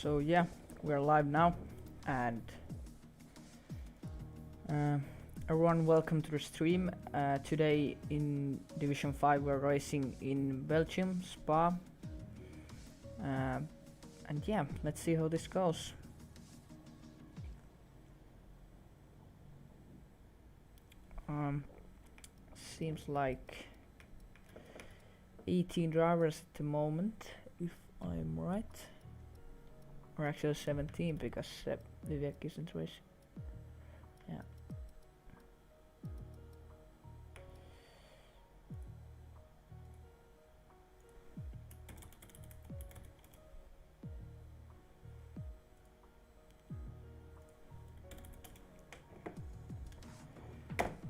So yeah, we're live now, and uh, everyone, welcome to the stream. Today in Division 5 we're racing in Belgium, Spa, and yeah, let's see how this goes. Seems like 18 drivers at the moment, if I'm right. Or actually 17 because Vivek isn't racing. Yeah.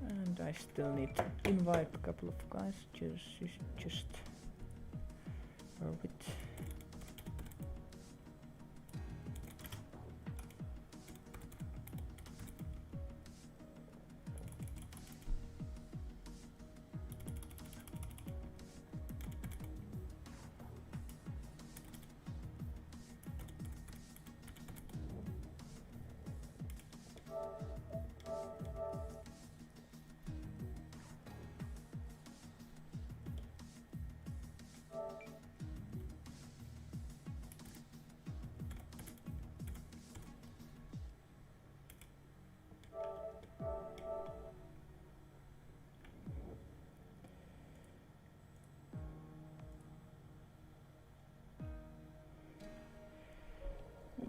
And I still need to invite a couple of guys. Just bear with.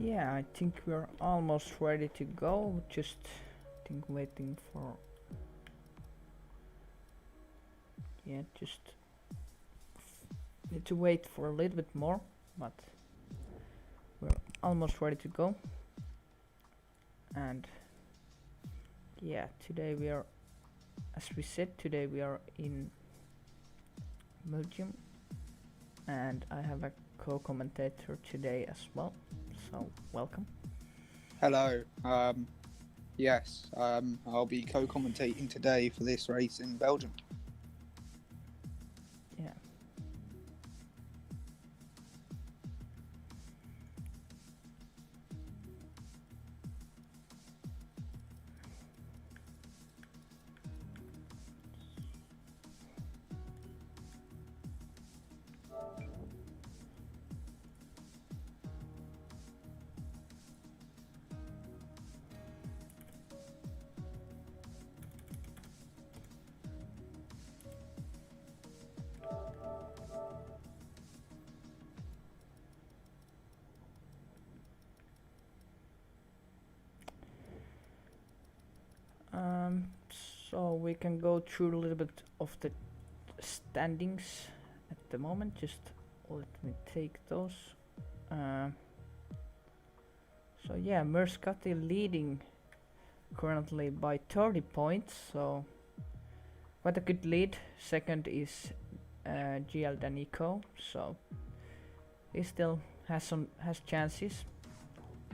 Yeah, I think we're almost ready to go. Just waiting for. Yeah, just need to wait for a little bit more, but we're almost ready to go. And yeah, today we are, as we said, today we are in Belgium, and I have a co-commentator today as well. So welcome. Hello. Yes, I'll be co-commentating today for this race in Belgium. Yeah. So we can go through a little bit of the standings at the moment. Just let me take those. So yeah, Merskati leading currently by 30 points. So quite a good lead. Second is GL Danico. So he still has chances.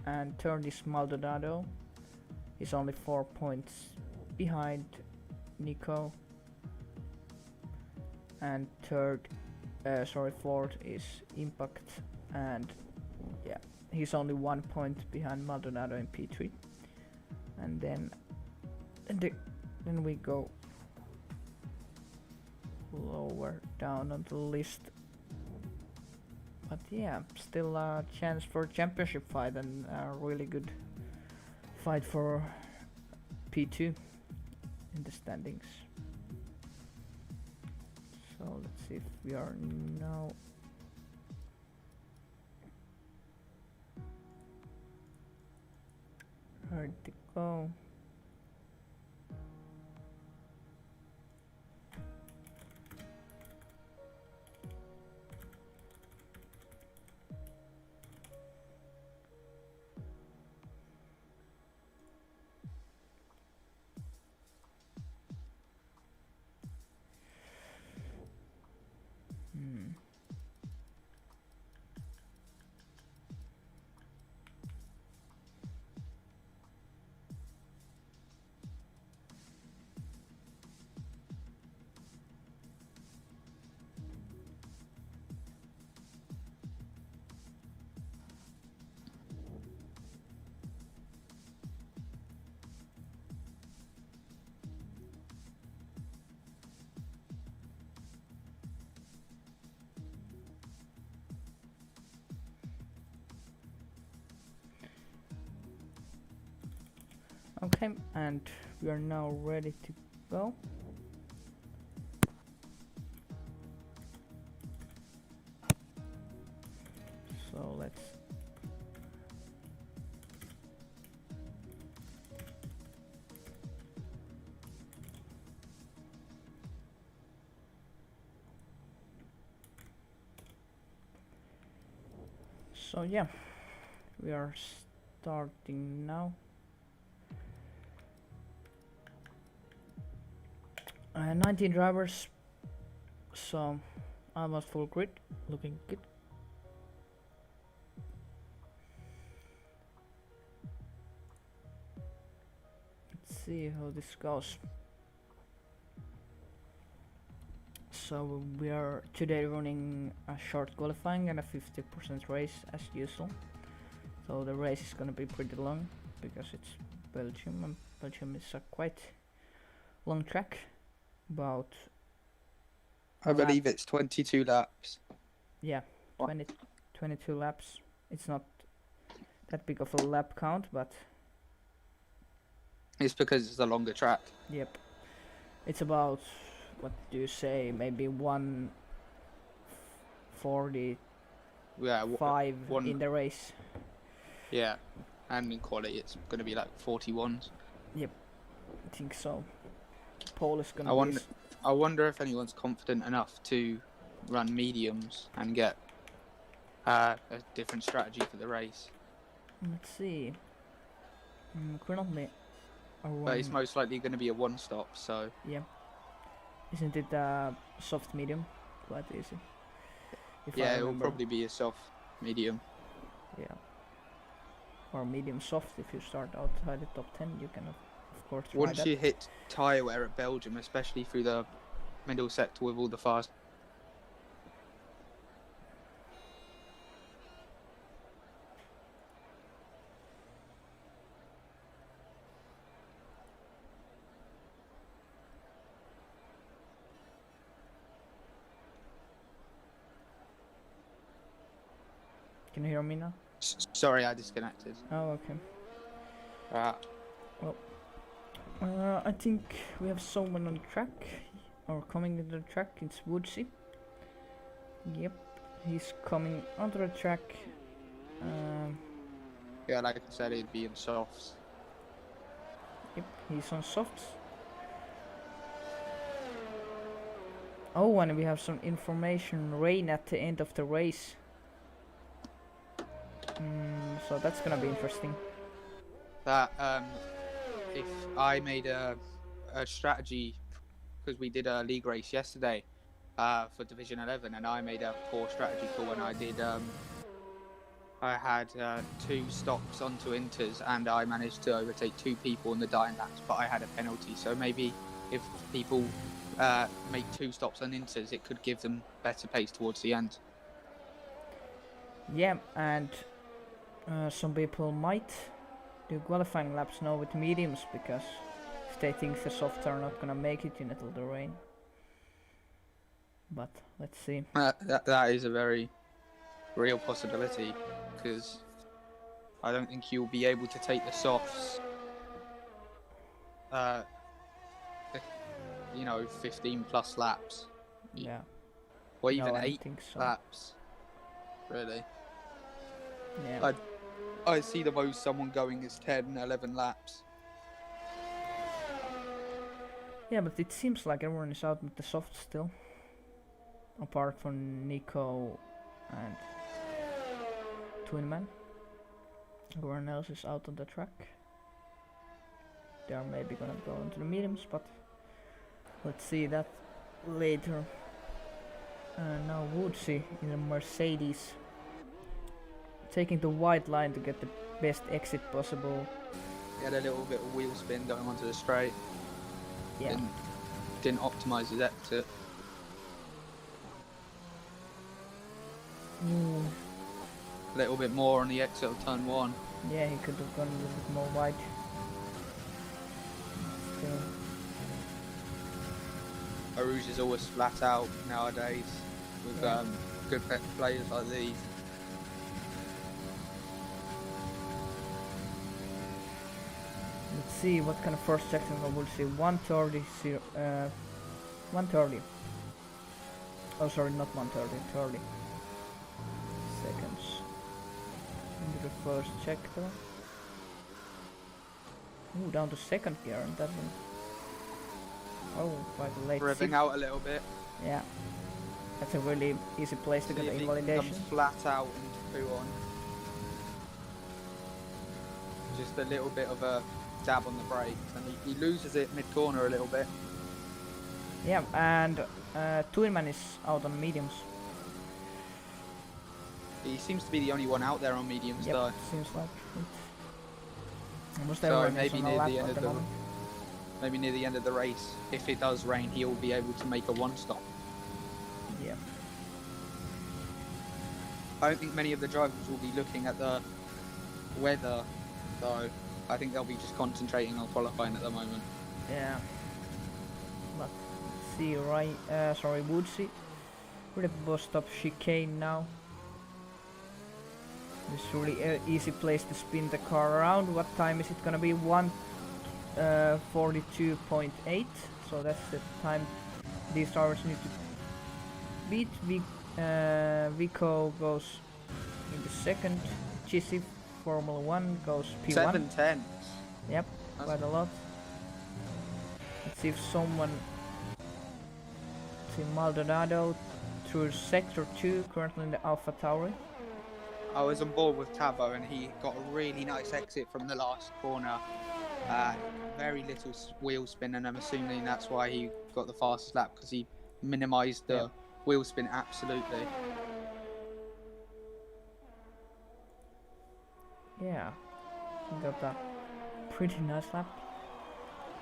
And third is Maldonado. He's only 4 points behind Nico, and fourth is Impact, and yeah, he's only 1 point behind Maldonado in P3. And then we go lower down on the list, but yeah, still a chance for championship fight and a really good fight for P2 in the standings. So let's see if we are now ready to go. Okay, and we are now ready to go. So let's so yeah, we are starting now. 19 drivers, so almost full grid, looking good. Let's see how this goes. So we are today running a short qualifying and a 50% race as usual. So the race is gonna be pretty long because it's Belgium, and Belgium is a quite long track. About I believe it's 22 laps. yeah, 22 laps. It's not that big of a lap count, but It's because it's a longer track. yep, it's about, what do you say, maybe 1:45 one. in the race. Yeah, and in quality it's going to be like 41s. Yep, I think so. Pole is gonna I wonder if anyone's confident enough to run mediums and get a different strategy for the race. Let's see. Currently, But it's most likely going to be a one-stop, so... Yeah. Isn't it soft medium? Quite easy. Yeah, it will probably be a soft medium. Yeah. Or medium soft if you start outside the top 10, you can of course try Once that. you hit tyre wear at Belgium, especially through the middle sector with all the fast... Can you hear me now? Sorry, I disconnected. Oh, okay. I think we have someone on the track, or coming into the track. It's Woodsy. Yep, he's coming onto the track. Yeah, like I said, it'd be in softs. Yep, he's on softs. Oh, and we have some information. Rain at the end of the race. So that's gonna be interesting. That if I made a strategy, because we did a league race yesterday for Division 11, and I made a poor strategy call when I did. I had 2 stops onto inters, and I managed to overtake 2 people in the dying laps, but I had a penalty. So maybe if people make 2 stops on inters, it could give them better pace towards the end. Yeah, and some people might do qualifying laps now with mediums, because if they think the softs are not gonna make it in the rain. But let's see. That is a very real possibility, because I don't think you'll be able to take the softs 15 plus laps. Yeah. Or even No, I 8 think so. laps. Really. Yeah. I see the most someone going is 10, 11 laps. Yeah, but it seems like everyone is out with the softs still. Apart from Nico and Twinman. Everyone else is out on the track. They are maybe gonna go into the mediums, but let's see that later. Now Woodsy in a Mercedes, taking the white line to get the best exit possible. He had a little bit of wheel spin going onto the straight. Yeah. Didn't optimise his exit. A little bit more on the exit of turn 1. Yeah, he could have gone a little bit more wide. Still. Arouge is always flat out nowadays with good players like these. Let's see what kind of first section I will see. 130, 130. Oh, sorry, not 130, 30 seconds into the first sector. Ooh, down to second gear, and that one. Oh, quite a late. Revving out a little bit. Yeah, that's a really easy place to See get if the he invalidation. comes flat out into 2-1. Just a little bit of a dab on the brakes, and he loses it mid-corner a little bit. Yeah, and Twinman is out on mediums. He seems to be the only one out there on mediums, Yep, though. seems like it. Almost So everyone maybe is on a near lap the end at of the the moment. maybe near the end of the race, if it does rain, he'll be able to make a one-stop. Yeah. I don't think many of the drivers will be looking at the weather, though. I think they'll be just concentrating on qualifying at the moment. Yeah. But see, right? Sorry, Woodsy. With a bus stop chicane now. This is really easy place to spin the car around. What time is it gonna be? 1:42.8. So that's the time these drivers need to beat. Vico goes into second. Chisi Formula 1 goes P1. 7:10. Yep, quite a lot. Let's see if someone... See Maldonado through sector 2, currently in the Alpha Tauri. I was on board with Tabo, and he got a really nice exit from the last corner. Very little wheel spin, and I'm assuming that's why he got the fastest lap, because he minimised the wheel spin absolutely. Yeah, he got that pretty nice lap.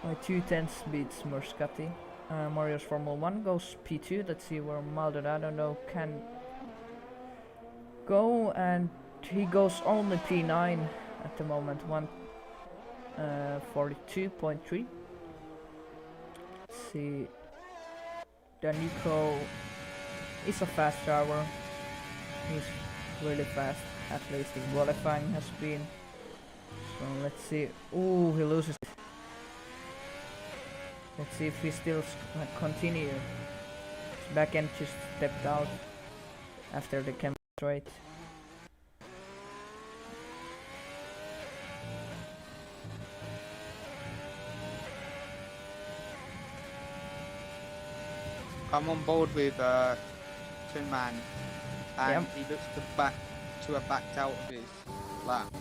By 2/10 beats Muscati. Mario's Formula 1 goes P2. Let's see where Maldonado can go, and he goes only P9 at the moment. 1:42.3. See, Danico is a fast driver. He's really fast, at least in qualifying has been. So let's see. Ooh, he loses. Let's see if he still continue. His back end just stepped out after the cam straight. I'm on board with Tin Man, and he looks to have backed out of his lap.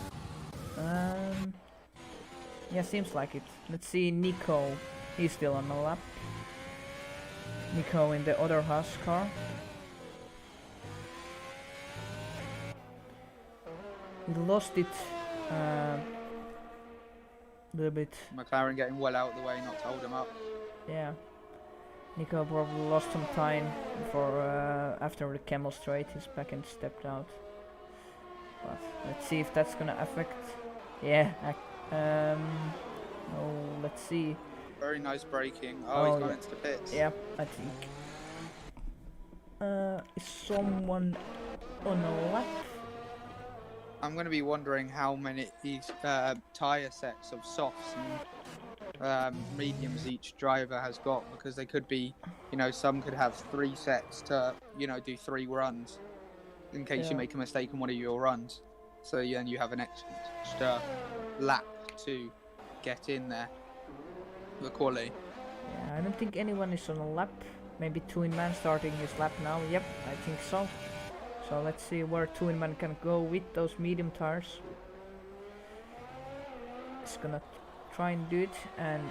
Yeah, seems like it. Let's see Nico. He's still on the lap. Nico in the other Haas car. He lost it a little bit. McLaren getting well out of the way, not to hold him up. Yeah. Nico probably lost some time for after the camel straight. His back end stepped out. But let's see if that's gonna affect. Yeah. Oh, let's see. Very nice braking. Oh, he's gone into the pits. Yeah, I think. Is someone on a lap? I'm going to be wondering how many tyre sets of softs and mediums each driver has got, because they could be, some could have 3 sets to, do 3 runs in case you make a mistake on one of your runs. So then you have an extra lap to get in there. The quali. Yeah, I don't think anyone is on a lap. Maybe Twin Man starting his lap now. Yep, I think so. So let's see where Twin Man can go with those medium tires. He's gonna try and do it, and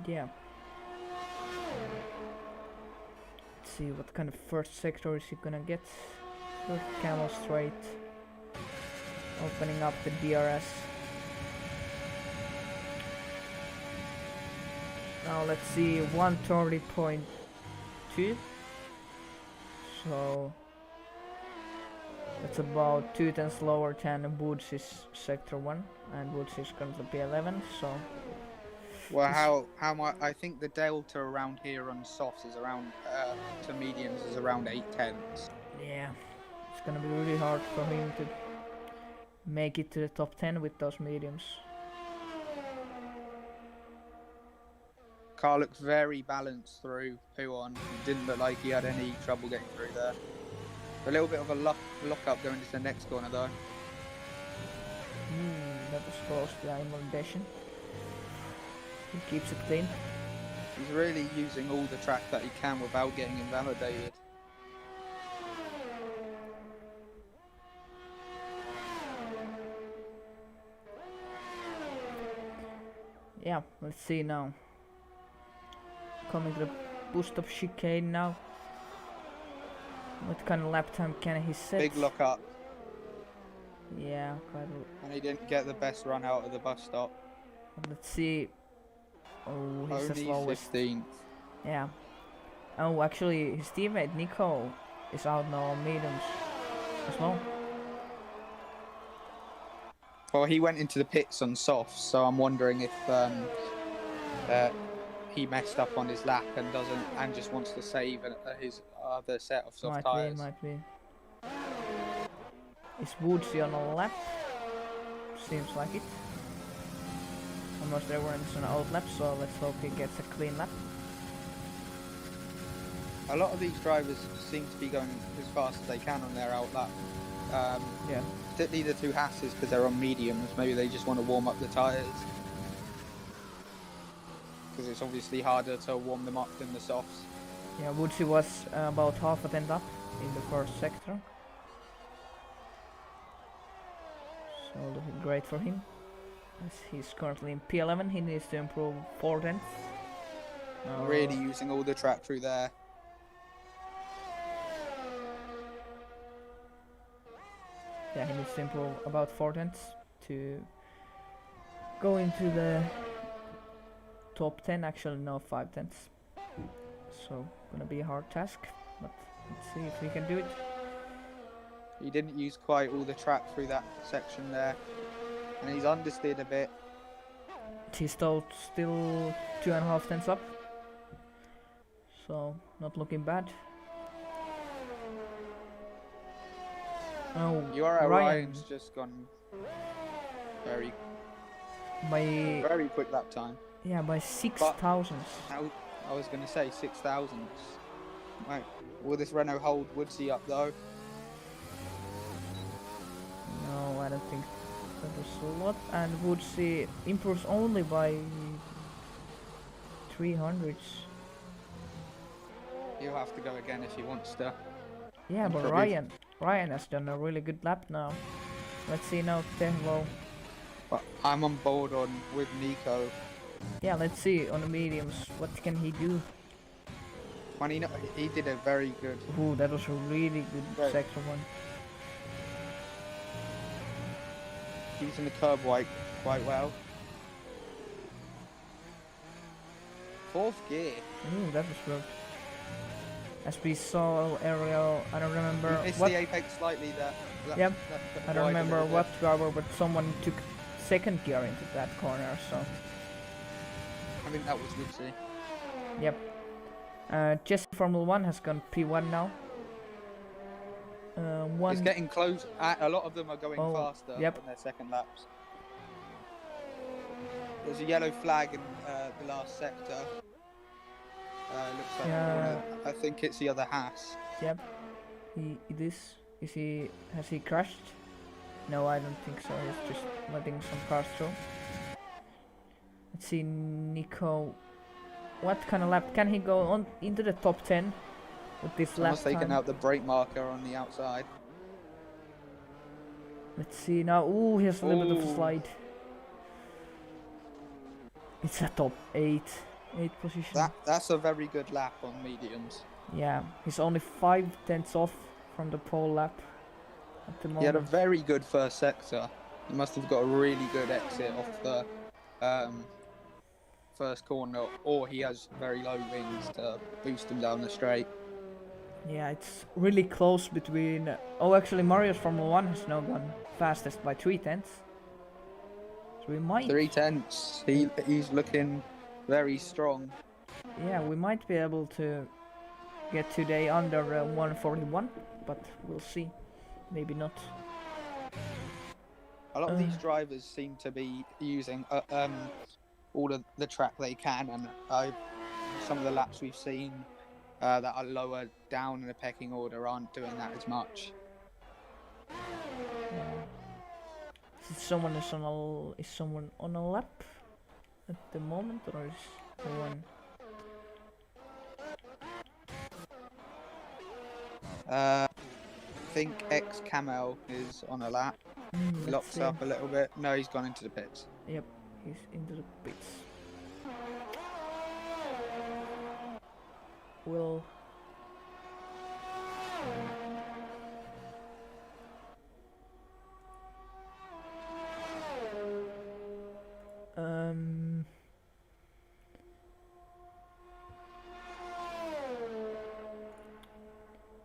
yeah. Let's see what kind of first sector is he gonna get. Good camel straight. Opening up the DRS. Now let's see, 130.2. So that's about 2/10 lower than Woods' sector 1, and Woods is currently P11. So well, how much? I think the delta around here on softs is around to mediums is around 8/10. yeah, it's gonna be really hard for him to make it to the top 10 with those mediums. Car looks very balanced through P1. It didn't look like he had any trouble getting through there. A little bit of a lock up going into the next corner though. That was close to the invalidation. He keeps it clean. He's really using all the track that he can without getting invalidated. Yeah, let's see now. Coming to the boost up chicane now. What kind of lap time can he set? Big lock up. Yeah, quite. And he didn't get the best run out of the bus stop. Let's see. Oh, he's the Only slowest. 15th. Yeah. Oh, actually, his teammate Nico is out now on mediums as well. Well, he went into the pits on softs, so I'm wondering if he messed up on his lap and just wants to save his other set of soft tyres. Might be. Is Woodsy on a lap? Seems like it. Almost everyone's on an out lap, so let's hope he gets a clean lap. A lot of these drivers seem to be going as fast as they can on their out lap. Yeah. Particularly the two Hasses, because they're on mediums. Maybe they just want to warm up the tyres. Because it's obviously harder to warm them up than the softs. Yeah, Woodsy was about half a tenth up in the first sector. So looking great for him. As he's currently in P11, he needs to improve 4 tenths. Really using all the track through there. Yeah, he needs to improve about 4 tenths to go into the top 10. Actually, no, 5 tenths. So, gonna be a hard task, but let's see if we can do it. He didn't use quite all the track through that section there. And he's understeered a bit. He's still 2.5 tenths up. So, not looking bad. Oh, Ryan's just gone very quick lap time. Yeah, by 6 thousandths. I was going to say 6 thousandths. Right, will this Renault hold Woodsy up though? No, I don't think that was a lot. And Woodsy improves only by 300s. He'll have to go again if he wants to. Yeah, but Ryan has done a really good lap now. Let's see now, Tehlo. But I'm on board with Nico. Yeah, let's see on the mediums. What can he do? When he did a very good. Ooh, that was a really good sector one. Using the curb quite well. 4th gear. Ooh, that was good. As we saw Ariel, I don't remember he missed what. the apex slightly there. Yep. I don't remember what driver, but someone took 2nd gear into that corner, so. I think that was Woodsy. Yep. Jesse Formula 1 has gone P1 now. It's getting close. A lot of them are going faster yep. on their second laps. There's a yellow flag in the last sector. Looks like I think it's the other Haas. Yep. It is. Has he crashed? No, I don't think so. He's just letting some cars through. Let's see, Nico. What kind of lap can he go on into the top 10 with this lap Someone's taken out the brake marker on the outside. Let's see now. Ooh, he has a little bit of a slide. It's a top 8 position. That's a very good lap on mediums. Yeah, he's only 5 tenths off from the pole lap at the moment. He had a very good first sector. He must have got a really good exit off the first corner, or he has very low wings to boost him down the straight. Yeah, it's really close between. Oh, actually, Mario's Formula 1 has now gone fastest by 3 tenths. So we might. 3 tenths. He's looking very strong. Yeah, we might be able to get today under 141, but we'll see. Maybe not. A lot of these drivers seem to be using all of the track they can, and some of the laps we've seen that are lower down in the pecking order aren't doing that as much. Yeah. Someone is someone on a lap at the moment, or is someone? I think X Camel is on a lap. Locks See. up a little bit. No, he's gone into the pits. Yep, he's into the pits. Will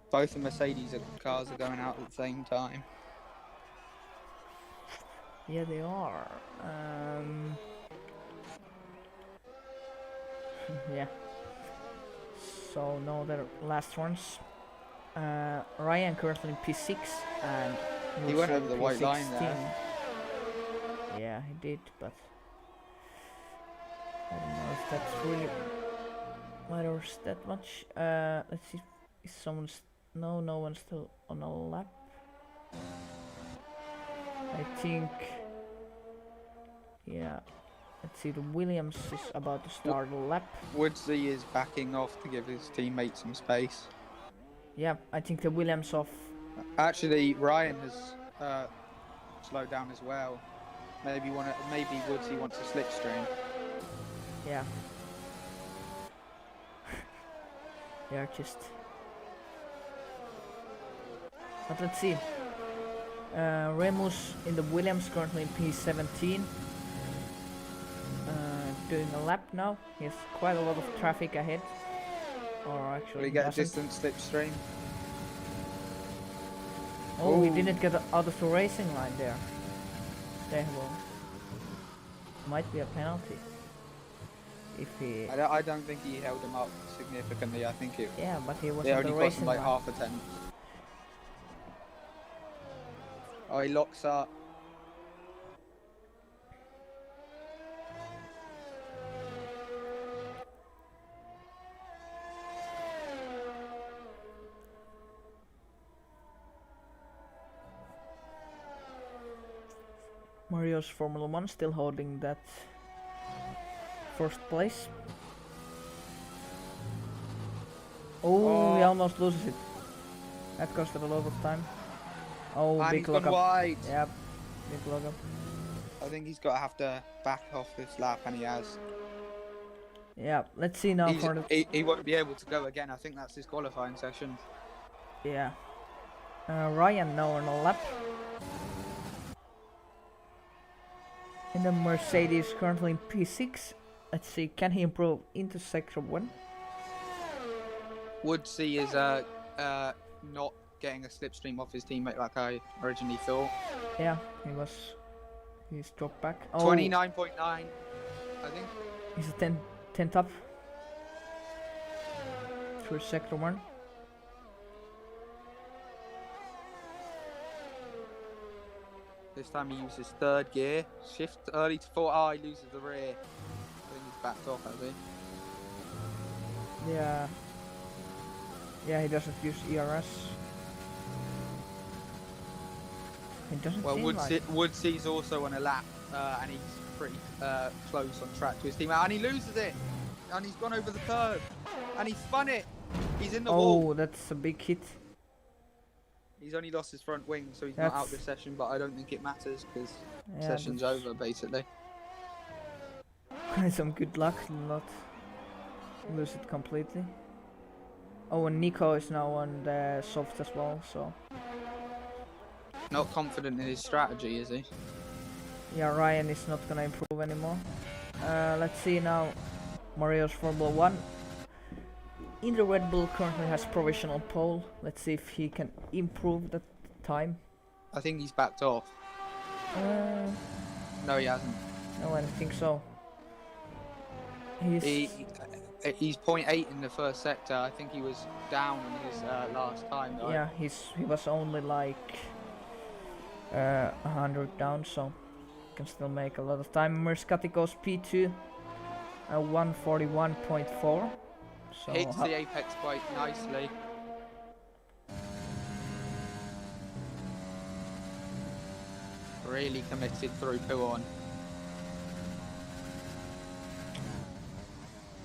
Both the Mercedes cars are going out at the same time. yeah, they are. Yeah. So no, the last ones. Ryan currently in P6 and He went over the white line there. Yeah, he did, but I don't know if that's really matters that much. Let's see if someone's no one's still on a lap. I think, yeah. Let's see, the Williams is about to start a lap. Woodsy is backing off to give his teammate some space. Yeah, I think the Williams off. Actually, Ryan has slowed down as well. Maybe Woodsy wants a slipstream. Yeah. They're just. But let's see. Remus in the Williams currently in P17. Doing a lap now. He has quite a lot of traffic ahead. Or actually, will he get a distant slipstream? Oh, he didn't get out of the racing line there. There will. Might be a penalty. If he. I don't think he held him up significantly. I think it. Yeah, but he was They on only the got racing him like line. half a tenth. Oh, he locks up. Mario's Formula 1 still holding that first place. Oh, he almost loses it. That costed a lot of time. Oh, And big he's lock gone up. wide. Yep, big lock up. I think he's got to have to back off this lap, and he has. Yeah, let's see now for the. He won't be able to go again. I think that's his qualifying session. Yeah. Ryan now on a lap. In the Mercedes currently in P6. Let's see, can he improve into Sector 1? Woodsy is not getting a slipstream off his teammate like I originally thought. Yeah, he's dropped back. Oh, 29.9, I think. He's a 10 top through Sector 1. This time he uses third gear. Shift early to fourth. Oh, he loses the rear. I think he's backed off, has he? Yeah. Yeah, he doesn't use ERS. It doesn't seem Woodsy's also on a lap, and he's pretty close on track to his teammate, and he loses it, and he's gone over the curb, and he spun it. He's in the wall. Oh, that's a big hit. He's only lost his front wing, so he's not out this session, but I don't think it matters because session's over, basically. Some good luck to not lose it completely. Oh, and Nico is now on the soft as well, so... Not confident in his strategy, is he? Yeah, Ryan is not gonna improve anymore. Let's see now. Mario's Formula 1. In the Red Bull currently has provisional pole. Let's see if he can improve the time. I think he's backed off. No, he hasn't. No, I don't think so. He's 0.8 in the first sector. I think he was down in his last time. Though. Yeah, he was only like 100 down, so can still make a lot of time. Merskati goes P2, 141.4. So Hits the apex quite nicely. Really committed through Puon.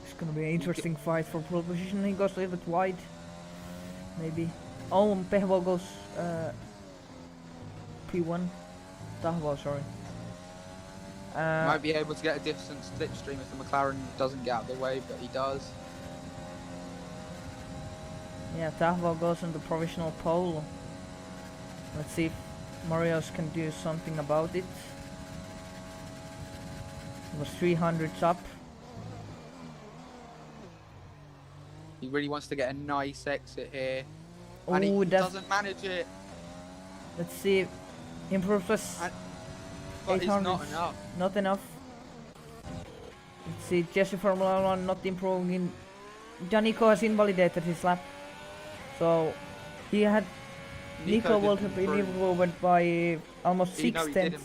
It's gonna be an interesting fight for pole position. He goes a little bit wide, maybe. Oh, Pehvo goes P1. Tahvo, sorry. Might be able to get a decent slipstream if the McLaren doesn't get out of the way, but he does. Yeah, Tahvo goes on the provisional pole. Let's see if Marios can do something about it. It was 300s up. He really wants to get a nice exit here. Oh, And he doesn't manage it. Let's see. Improves us. But it's not enough. Not enough. Let's see. Jesse Formula 1 not improving. Nico has invalidated his lap. So he had. Nico would have been improved by almost 6 tenths.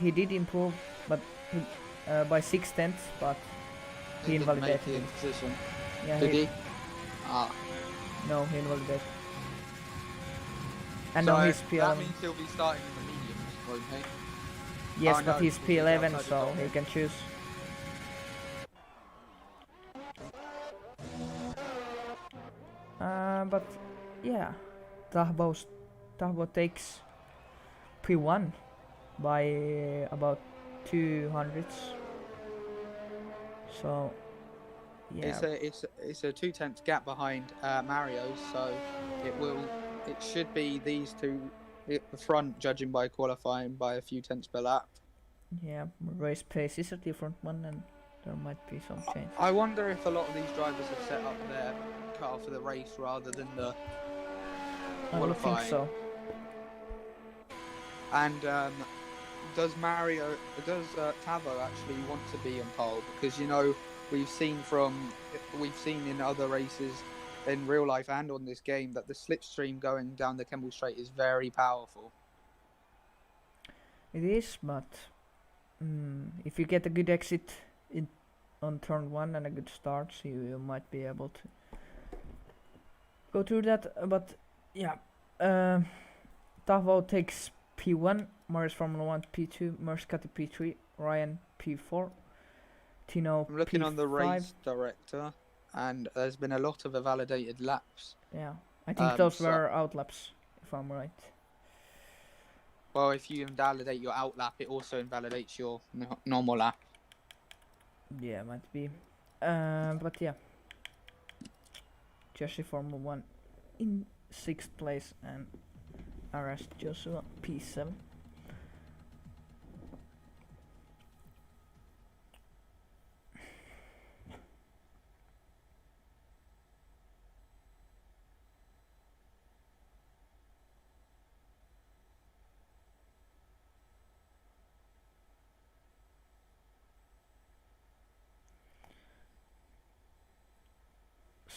He did improve, but by 6 tenths, but he invalidated him. Yeah, did he? Ah. No, he invalidated. And so now he's P11. That means he'll be starting in the mediums, won't he? Yes, but he's P11, so he can choose. But yeah, Tahbo takes P1 by about 200s. So yeah, it's a 2/10 gap behind Mario's, so it should be these two at the front, judging by qualifying by a few tenths per lap. Yeah, race pace is a different one, and there might be some change. I wonder if a lot of these drivers have set up their car for the race rather than the qualifying. I don't think so. And does Tavo actually want to be on pole? Because we've seen in other races in real life and on this game that the slipstream going down the Kemmel Straight is very powerful. It is, but if you get a good exit on turn 1 and a good start, so you might be able to go through that. But yeah, Tavo takes P1, Marius Formula 1 P2, Merskati P3, Ryan P4, Tino I'm looking P5. on the race director, and there's been a lot of invalidated laps. Yeah, I think those were out laps, if I'm right. Well, if you invalidate your out lap, it also invalidates your normal lap. Yeah, might be. But yeah, Jesse Formula 1 in 6th place and RS Joshua P7.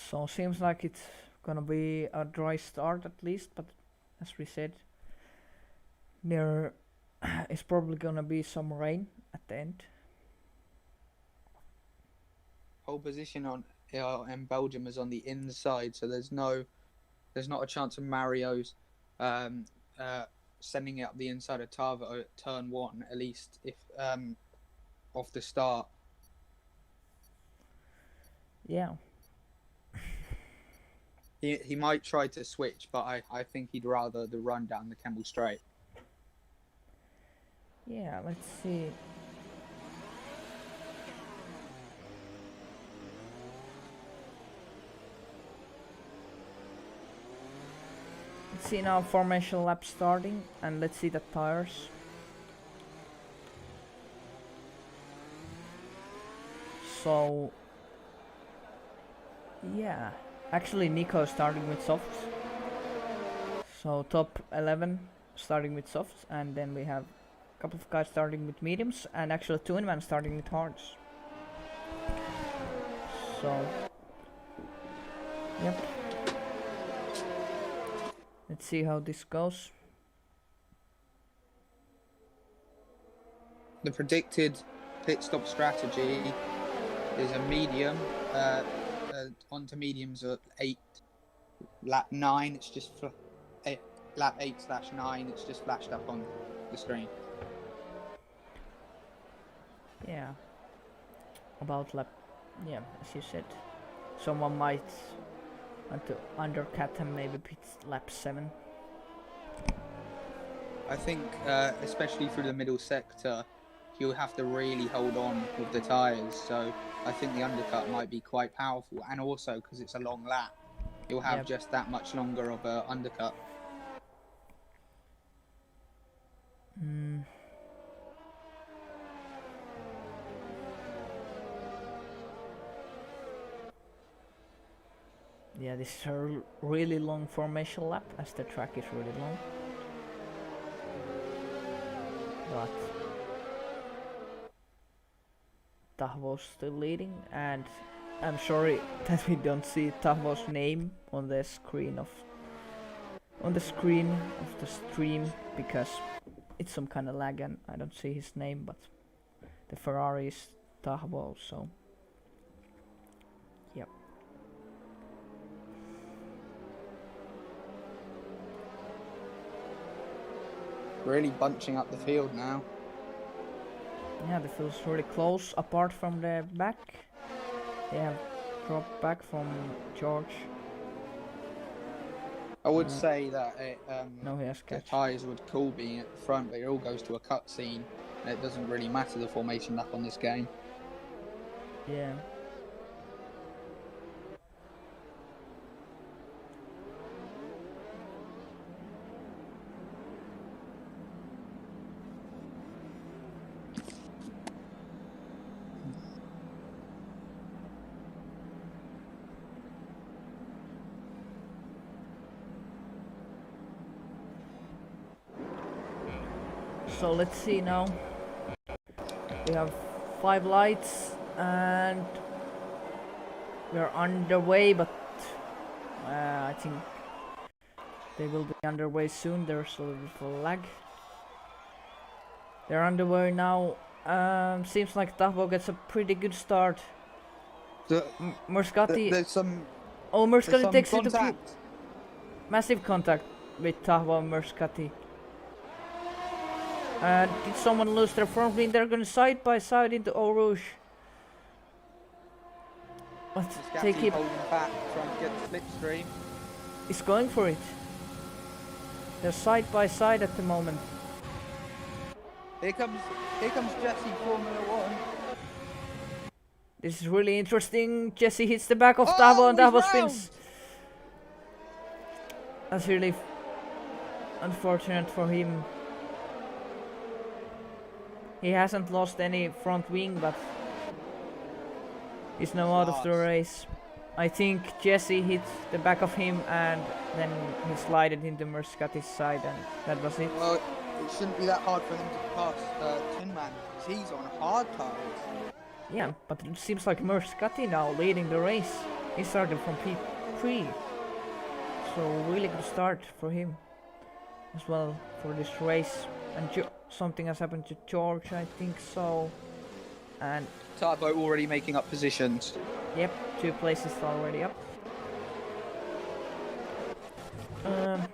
So seems like it's gonna be a dry start at least, but as we said, there is probably gonna be some rain at the end. Whole position in Belgium is on the inside, so there's not a chance of Mario's sending it up the inside of Tavo at turn 1, at least if off the start. Yeah. He might try to switch, but I think he'd rather the run down the Kemmel Straight. Yeah, let's see. Let's see now formation lap starting, and let's see the tires. So yeah, actually Nico starting with softs. So top 11 starting with softs, and then we have a couple of guys starting with mediums, and actually Toonman starting with hards. So yep. Let's see how this goes. the predicted pit stop strategy is a medium. Onto mediums at 8, lap 9. It's just lap 8/9. It's just flashed up on the screen. Yeah. About lap, yeah, as you said, someone might want to undercut him, maybe pit lap 7. I think, especially through the middle sector, you'll have to really hold on with the tyres. So I think the undercut might be quite powerful, and also because it's a long lap, you'll have just that much longer of an undercut. Yeah, this is a really long formation lap, as the track is really long. But Tahvo's still leading, and I'm sorry that we don't see Tahvo's name on the screen of the stream, because it's some kind of lag and I don't see his name, but the Ferrari is Tahvo, so yep. Really bunching up the field now. Yeah, the field's really close, apart from the back. They have dropped back from George. I would say that No, he has the catch. tyres would cool being at the front, but it all goes to a cutscene, and it doesn't really matter the formation lap on this game. Yeah. So let's see now. We have 5 lights and we are underway, but I think they will be underway soon. There's a little bit of a lag. They're underway now. Seems like Tahvo gets a pretty good start. Merskati. There's some. Oh, Merskati takes it to contact. massive contact with Tahvo and Merskati. Did someone lose their front wing? They're going side by side into Eau Rouge. Let's take him. Holding back, trying to get the slipstream. He's going for it. They're side by side at the moment. Here comes Jesse, Formula 1. This is really interesting. Jesse hits the back of Tahvo and Tahvo spins. That's really unfortunate for him. He hasn't lost any front wing, but he's now out of the race. I think Jesse hit the back of him and then he slided into Merskati's side, and that was it. Well, it shouldn't be that hard for him to pass Tin Man, because he's on hard tires. Yeah, but it seems like Merskati now leading the race. He started from P3. So really good start for him as well for this race. And something has happened to George, I think so. And Tahvo already making up positions. Yep, 2 places already up. I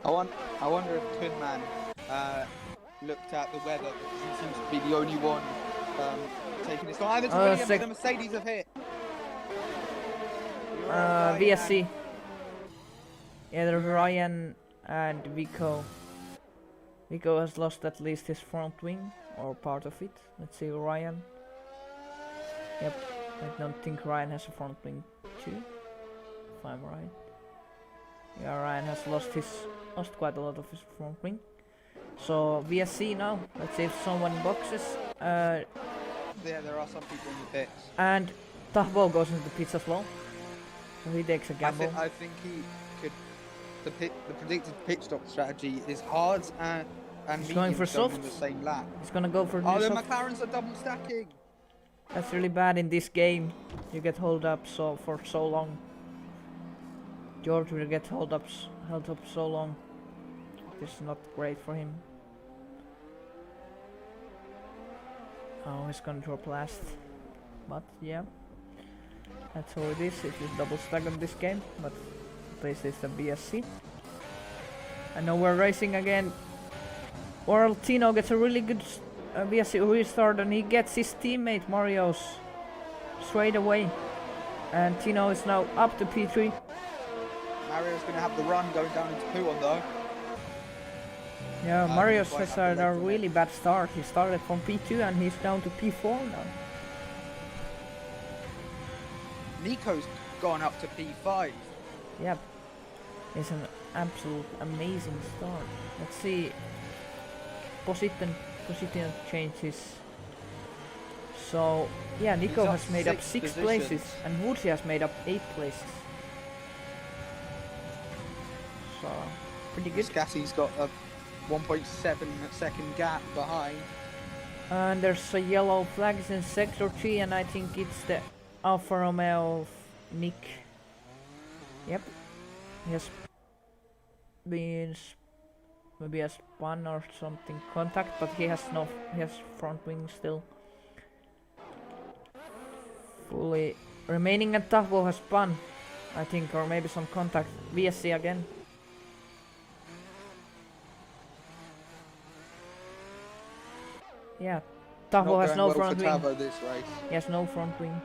wonder if Tin Man looked at the weather, because he seems to be the only one taking his time. The Mercedes have hit. VSC. Yeah, there's Ryan and Vico. Vico has lost at least his front wing, or part of it. Let's see, Ryan. Yep, I don't think Ryan has a front wing too, if I'm right. Yeah, Ryan has lost quite a lot of his front wing. So VSC now. Let's see if someone boxes. Yeah, there are some people in the pits. And Tahvo goes into the pits as well. So he takes a gamble. I think he could. The predicted pit stop strategy is hard and he's going for soft. On the same lap. He's gonna go for the McLarens are double stacking. That's really bad in this game. You get held up for so long. George will get held up so long. This is not great for him. Oh, he's gonna drop last. But yeah, that's how it is. It is double stack on this game, but this is the BSC. And now we're racing again. While Tino gets a really good BSC restart, and he gets his teammate Mario's straight away. And Tino is now up to P3. Mario's going to have the run going down into P1 though. Yeah, Mario's has had a really bad start. He started from P2 and he's down to P4 now. Nico's gone up to P5. Yep. It's an absolute amazing start. Let's see. Position changes. So yeah, Nico has made up 6 places and Woodsie has made up 8 places. So pretty good. Scassi's got a 1.7 second gap behind. And there's a yellow flags in sector 3 and I think it's the Alfa Romeo of Nick. Yep. He has been maybe a spun or something contact, but he has front wing still. Fully remaining at Tahvo has spun, I think, or maybe some contact. VSC again. Yeah, Tahvo has no front wing. This race. He has no front wing.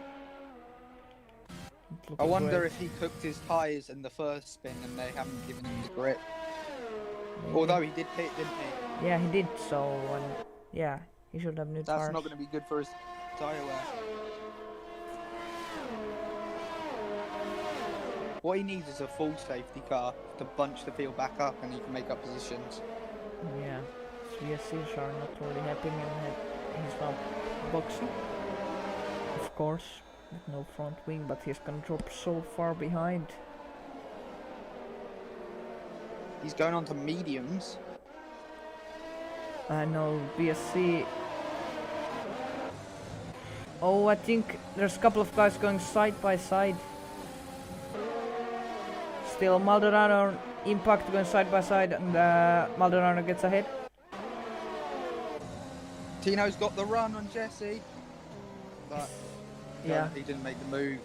I wonder if he cooked his tyres in the first spin and they haven't given him the grip. Maybe. Although he did pit, didn't he? Yeah, he did, so yeah, he should have new tires. That's not going to be good for his tyre wear. What he needs is a full safety car to bunch the field back up and he can make up positions. Yeah, VSCs are not really helping him. He's now boxing, of course, with no front wing, but he's gonna drop so far behind. He's going on to mediums. I know, BSC. Oh, I think there's a couple of guys going side by side. Still Maldonado Impact going side by side and Maldonado gets ahead. Tino's got the run on Jesse. But yeah, he didn't make the move.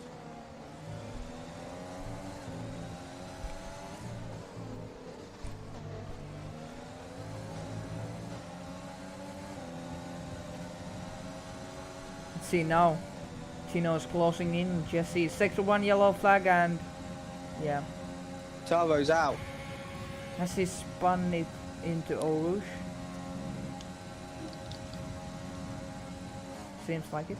Let's see now. Tino's closing in. Jesse, sector 1 yellow flag and yeah. Tavo's out. Has he spun it into Eau Rouge? Seems like it.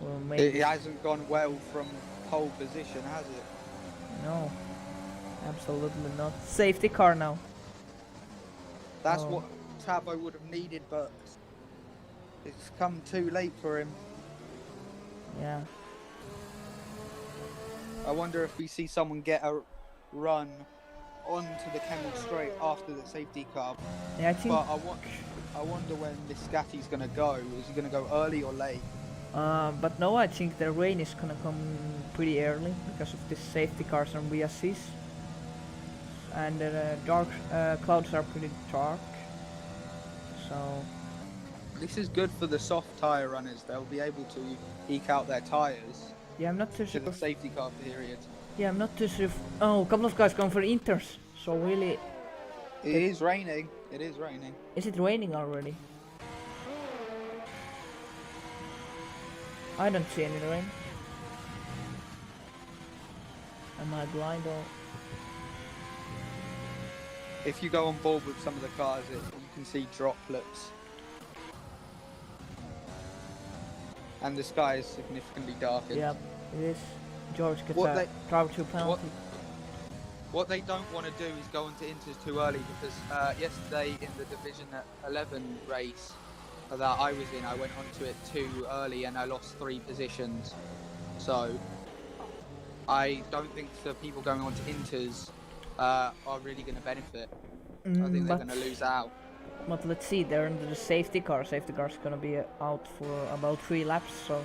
Well, maybe It hasn't gone well from pole position, has it? no, absolutely not. Safety car now. That's what Tavo would have needed, but it's come too late for him. Yeah. I wonder if we see someone get a run onto the Kemmel straight after the safety car. Yeah, I think. But I wonder when this Scatty's going to go. Is he going to go early or late? But no, I think the rain is gonna come pretty early because of the safety cars and VSCs. And the dark clouds are pretty dark. So This is good for the soft tyre runners. They'll be able to eke out their tyres yeah, I'm not too to sure. the safety car period. Yeah, I'm not too sure. Oh, a couple of guys going for inters. So really, It is raining. It is raining. is it raining already? I don't see any rain. Am I blind or? If you go on board with some of the cars, you can see droplets. And the sky is significantly darker. Yeah, it is. George gets What a they- driver 2 penalty. What they don't want to do is go into inters too early because yesterday in the Division 11 race that I was in, I went onto it too early and I lost 3 positions. So I don't think the people going on to inters are really going to benefit. I think they're going to lose out. But let's see, they're under the safety car. Safety car's gonna be out for about 3 laps, so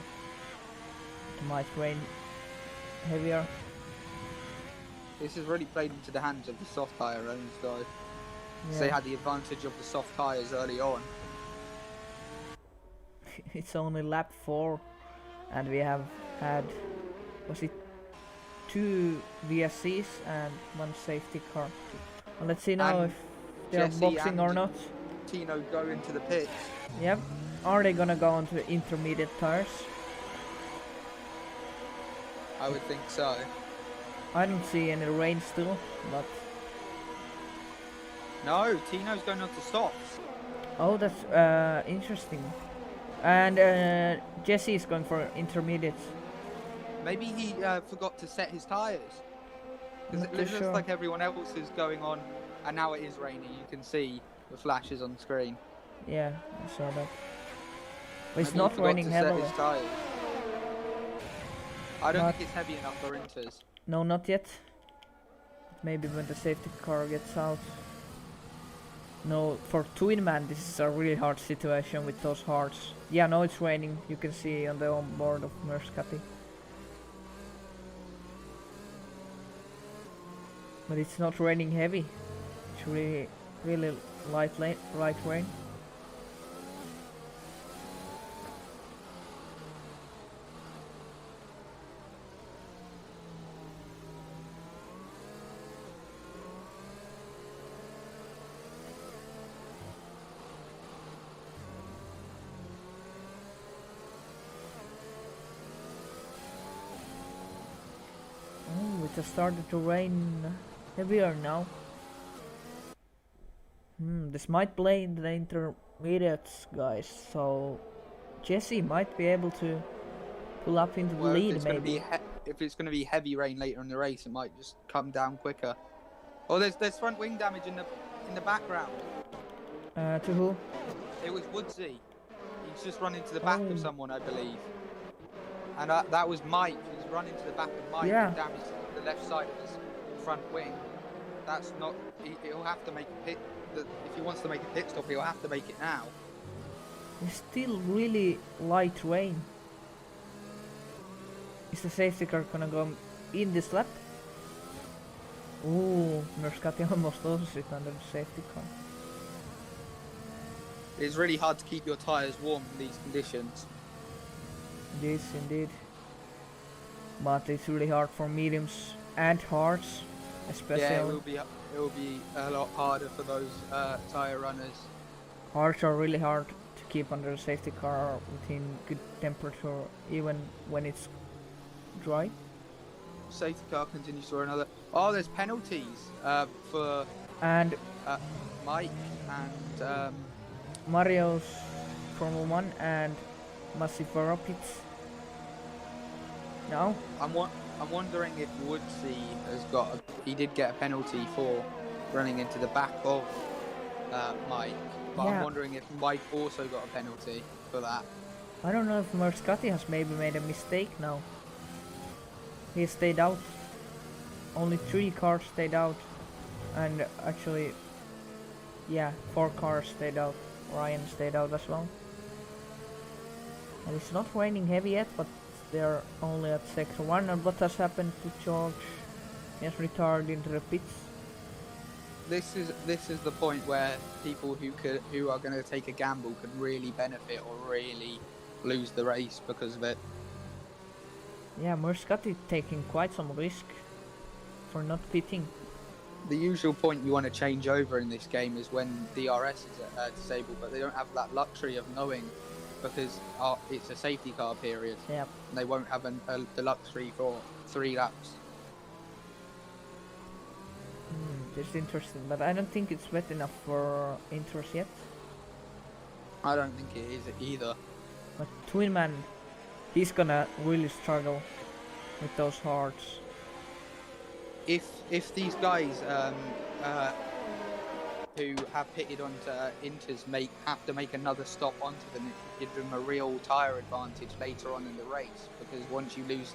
it might rain heavier. This has really played into the hands of the soft tyre runners though. So they had the advantage of the soft tyres early on. It's only lap 4, and we have had, was it 2 VSCs and 1 safety car. Well, let's see now And if they're Jesse boxing or and not. Tino go into the pits. Yep. Are they gonna go onto the intermediate tires? I would think so. I don't see any rain still, but No, Tino's going on to softs. oh, that's interesting. And Jesse is going for intermediates. Maybe he forgot to set his tyres. Because Not it too looks sure. like everyone else is going on, and now it is raining. You can see the flashes on screen. Yeah, I saw that. But it's Maybe not he forgot raining to set heavily. his tyres. I don't But- think it's heavy enough for inters. No, not yet. Maybe when the safety car gets out. No, for twin man this is a really hard situation with those hearts. Yeah, no, it's raining. You can see on the onboard of Merskati. But it's not raining heavy. It's really light rain. Oh, it has started to rain heavier now. This might play in the intermediates, guys, so Jesse might be able to pull up into the Well, lead, maybe. if it's going to be heavy rain later in the race, it might just come down quicker. Oh, there's front wing damage in the background. To who? It was Woodsy. He's just run into the back Oh. of someone, I believe. And that was Mike. He's run into the back of Mike Yeah. and damaged the left side of his front wing. That's not. He'll have to make a pit. If he wants to make a pit stop, he'll have to make it now. It's still really light rain. Is the safety car gonna go in this lap? Ooh, Merskati almost loses it under the safety car. It's really hard to keep your tyres warm in these conditions. It is indeed. But it's really hard for mediums and hards, especially. Yeah, it will be a lot harder for those tyre runners. Hards are really hard to keep under the safety car within good temperature, even when it's dry. Safety car continues for another. Oh, there's penalties for And Mike and Mario's Formula 1 and Massive Rapids. No? I'm wondering if Woodsy has got. He did get a penalty for running into the back of Mike, but Yeah. I'm wondering if Mike also got a penalty for that. I don't know if Merskati has maybe made a mistake now. He stayed out. Only 3 cars stayed out. And actually, yeah, 4 cars stayed out. Ryan stayed out as well. And it's not raining heavy yet, but they're only at sector 1. And what has happened to George? He has returned into the pits. This is the point where people who are going to take a gamble can really benefit or really lose the race because of it. Yeah, Merskati taking quite some risk for not pitting. The usual point you want to change over in this game is when DRS is disabled, but they don't have that luxury of knowing because it's a safety car period. Yep. And they won't have the luxury for 3 laps. It's interesting, but I don't think it's wet enough for intros yet. I don't think it is either. But Twinman, he's gonna really struggle with those hards. If these guys who have pitted onto Inters have to make another stop onto them, it gives them a real tyre advantage later on in the race, because once you lose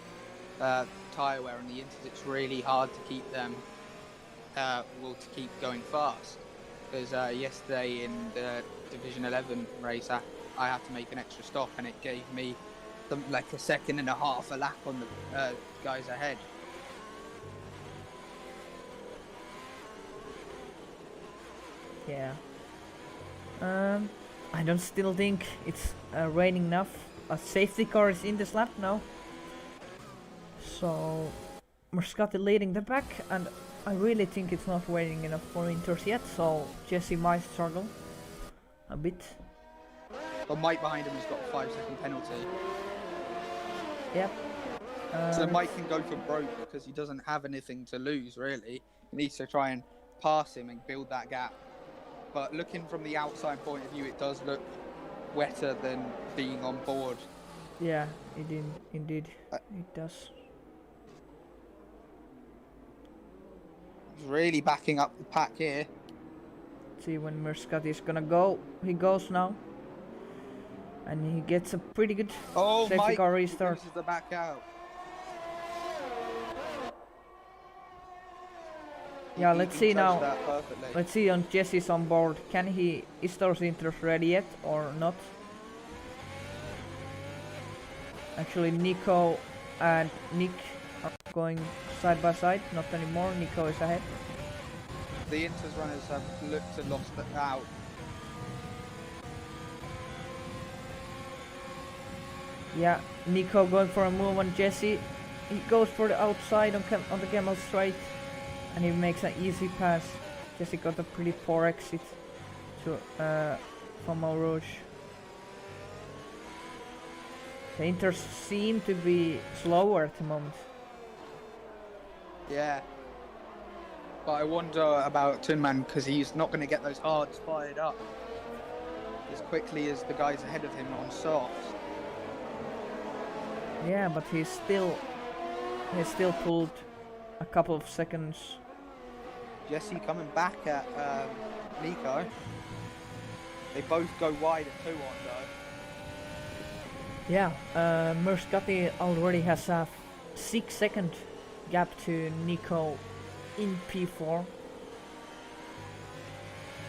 tyre wear on the Inters, it's really hard to keep them to keep going fast. Because yesterday in the Division 11 race, I had to make an extra stop, and it gave me like a second and a half a lap on the guys ahead. Yeah. I don't still think it's raining enough. A safety car is in this lap now. So Muscati leading the pack, and I really think it's not raining enough for Inters yet, so Jesse might struggle a bit. But Mike behind him has got a 5-second penalty. Yep. So Mike can go for broke because he doesn't have anything to lose, really. He needs to try and pass him and build that gap. But looking from the outside point of view, it does look wetter than being on board. Yeah, indeed, it does. He's really backing up the pack here. See when Muscati is gonna go. He goes now. And he gets a pretty good safety car restart. Loses the back out. Yeah, let's see now. Let's see on Jesse's on board. Is those Inters ready yet or not? Actually, Nico and Nick are going side by side. Not anymore. Nico is ahead. The Inters runners have looked to lost it out. Yeah, Nico going for a move on Jesse. He goes for the outside on the camel straight, and he makes an easy pass. Jesse got a pretty poor exit to from Eau Rouge. The Inters seem to be slower at the moment. Yeah. But I wonder about Tunman because he's not going to get those hards fired up as quickly as the guys ahead of him on softs. Yeah, but he's still pulled a couple of seconds. Jesse coming back at Nico. They both go wide at 2-1 though. Yeah, Muscati already has a 6-second gap to Nico in P4.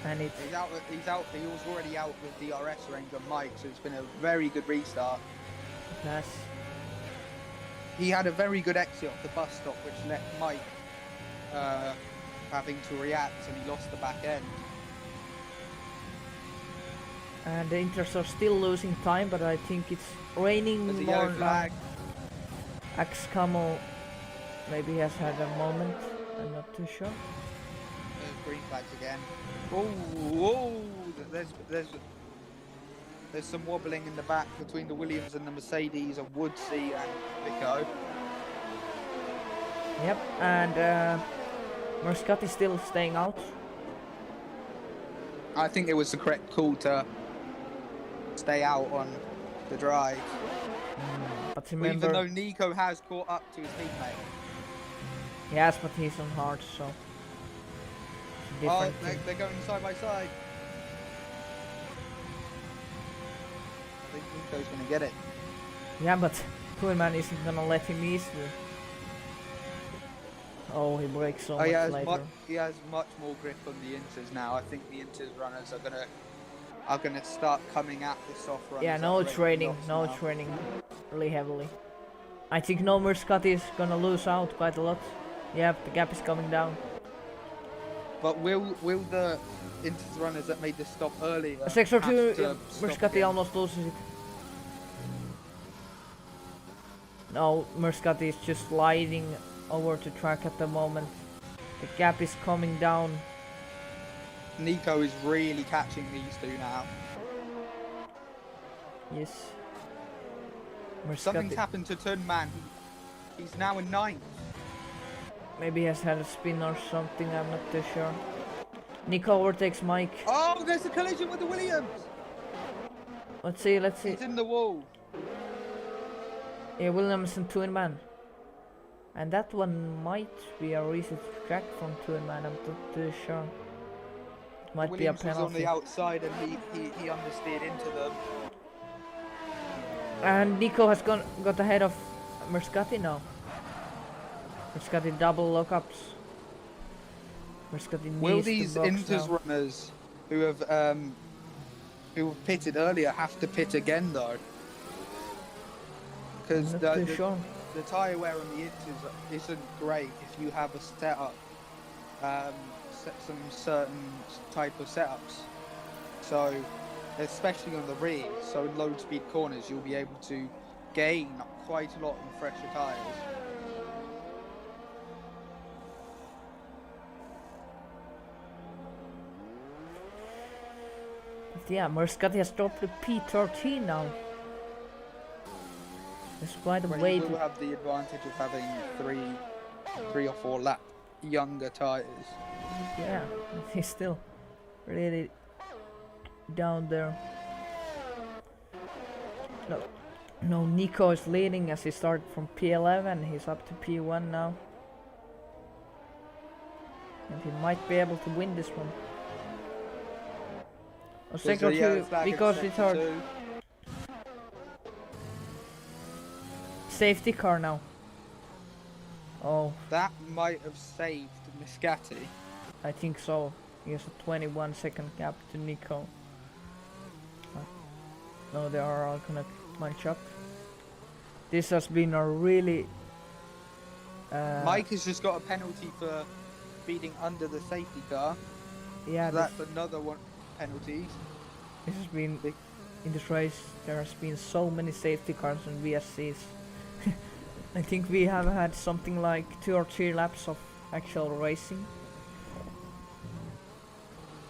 And it's... He was already out with DRS range on Mike, so it's been a very good restart. Yes. He had a very good exit off the bus stop, which left Mike having to react, and he lost the back end. And the Inters are still losing time, but I think it's raining more now. Axe Camel maybe has had a moment, I'm not too sure. There's green flags again. Oh, there's some wobbling in the back between the Williams and the Mercedes and Woodsy and Vico. Yep, and Muscati still staying out. I think it was the correct call to stay out on the drive. But remember, even though Nico has caught up to his teammate. Yes, but he's on hard, so... Oh, they're going side by side. I think Nico's going to get it. Yeah, but Koolman isn't going to let him easily. Oh, he breaks so much later. He has much more grip on the Inters now. I think the Inters runners are gonna start coming at the soft runners. Yeah, no training really heavily. I think no Muscati is gonna lose out quite a lot. Yeah, the gap is coming down. But will the Inters runners that made this stop earlier? Sector 2, Muscati almost loses it. No, Muscati is just sliding over to track at the moment. The gap is coming down. Nico is really catching these two now. Yes. Something's happened to Tunman. He's now in 9th. Maybe he has had a spin or something, I'm not too sure. Nico overtakes Mike. Oh, there's a collision with the Williams! Let's see. He's in the wall. Yeah, Williams and Twinman. And that one might be a reset track from Twinman, I'm not too sure. It might be a penalty. Williams was on the outside and he understeered into them. And Nico has got ahead of Muscati now. Muscati double lockups. Muscati needs Will these to box Inters now. runners who have pitted earlier have to pit again though? Because the tyre wear on the Inters isn't great if you have a setup some certain type of setups. So, especially on the rear, so in low speed corners, you'll be able to gain quite a lot in fresher tyres. But yeah, Merskati has dropped to P13 now. There's quite a Well, way he to... will have the advantage of having three or four lap younger tyres. Yeah, he's still really down there. No, Nico is leading as he started from P11. He's up to P1 now. And he might be able to win this one. A second or two, because it's hard. Safety car now. Oh. That might have saved Miscati. I think so. He has a 21-second gap to Nico. No, they are all gonna bunch up. This has been a really... Mike has just got a penalty for speeding under the safety car. Yeah, so that's another one penalty. This has been... In this race, there has been so many safety cars and VSCs. I think we have had something like 2 or 3 laps of actual racing.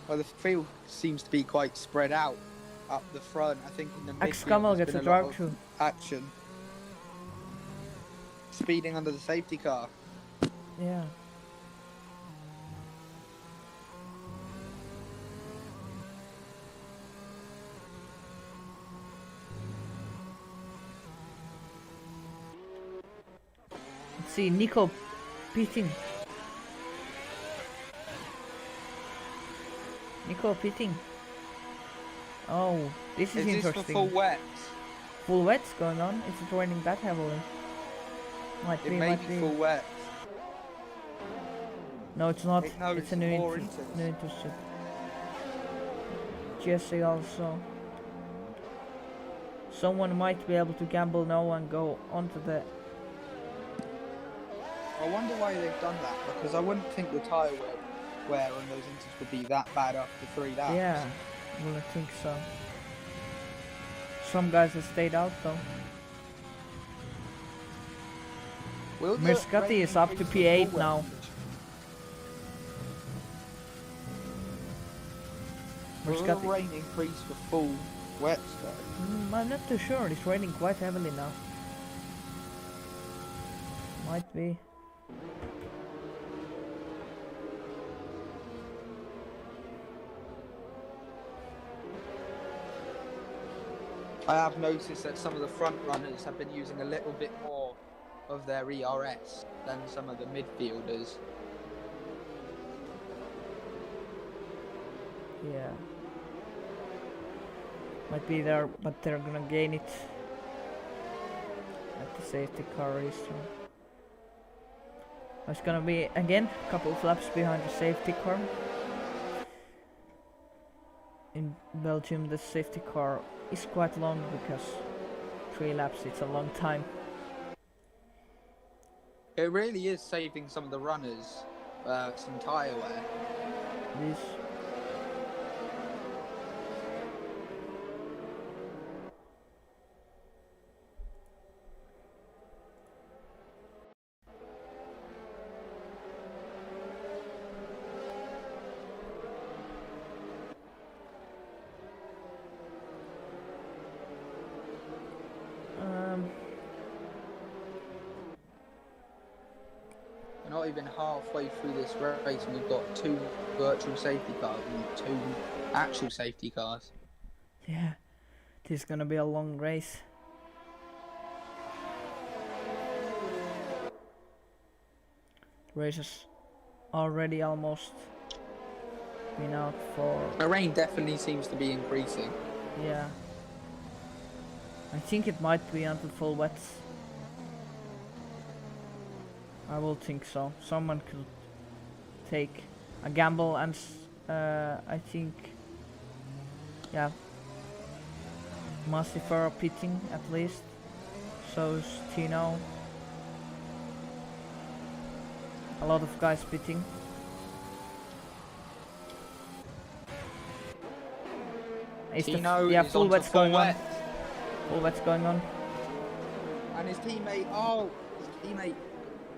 Well, the field seems to be quite spread out up the front. I think in the X-Camel gets a drive through. Action. Speeding under the safety car. Yeah. Let's see, Nico pitting. Nico pitting. Oh, this is interesting. Is this for full wets? Full wets going on? Is it raining that heavily? Might be full wets. No, it's not. No, it's a new internship. Jesse also. Someone might be able to gamble now and go onto the... I wonder why they've done that, because I wouldn't think the tyre wear on those inters would be that bad after 3 laps. Yeah, I wouldn't think so. Some guys have stayed out though. Merskati is up to P8 now. Will the rain increase for full wets though? I'm not too sure, it's raining quite heavily now. Might be. I have noticed that some of the front runners have been using a little bit more of their ERS than some of the midfielders. Yeah. Might be there, but they're gonna gain it at the safety car restart. It's gonna be again a couple of laps behind the safety car. In Belgium, the safety car is quite long because 3 laps it's a long time. It really is saving some of the runners some tyre wear. This. We're not even halfway through this race and we've got 2 virtual safety cars and 2 actual safety cars. Yeah, this is gonna be a long race. The race has already almost been out for... The rain definitely seems to be increasing. Yeah. I think it might be until full wets. I will think so. Someone could take a gamble and I think, yeah, Massifer pitting at least. So is Tino. A lot of guys pitting. Is the Tino yeah is full onto wet's going wet. on? Full wet's going on. And his teammate,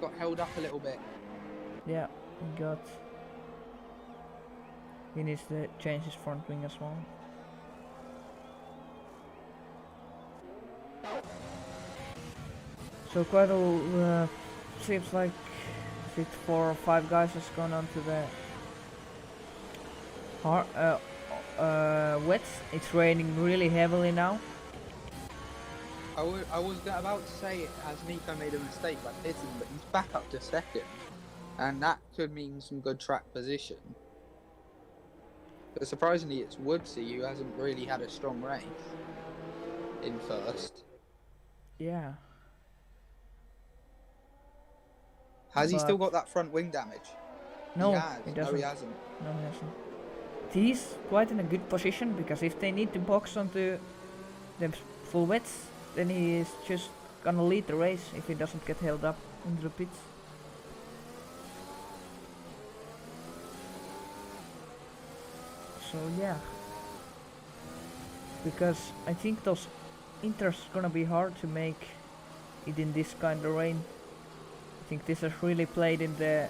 got held up a little bit. Yeah, he needs to change his front wing as well. So quite a seems like 4 or 5 guys has gone on to the wets. It's raining really heavily now. I was about to say, has Nico made a mistake by hitting, but he's back up to second, and that could mean some good track position. But surprisingly, it's Woodsy who hasn't really had a strong race in first. Yeah. Has he still got that front wing damage? No, he has. he doesn't. No, he hasn't. No, he hasn't. He's quite in a good position because if they need to box onto the full wets, then he is just gonna lead the race if he doesn't get held up into the pits. So yeah, because I think those inters gonna be hard to make it in this kind of rain. I think this has really played into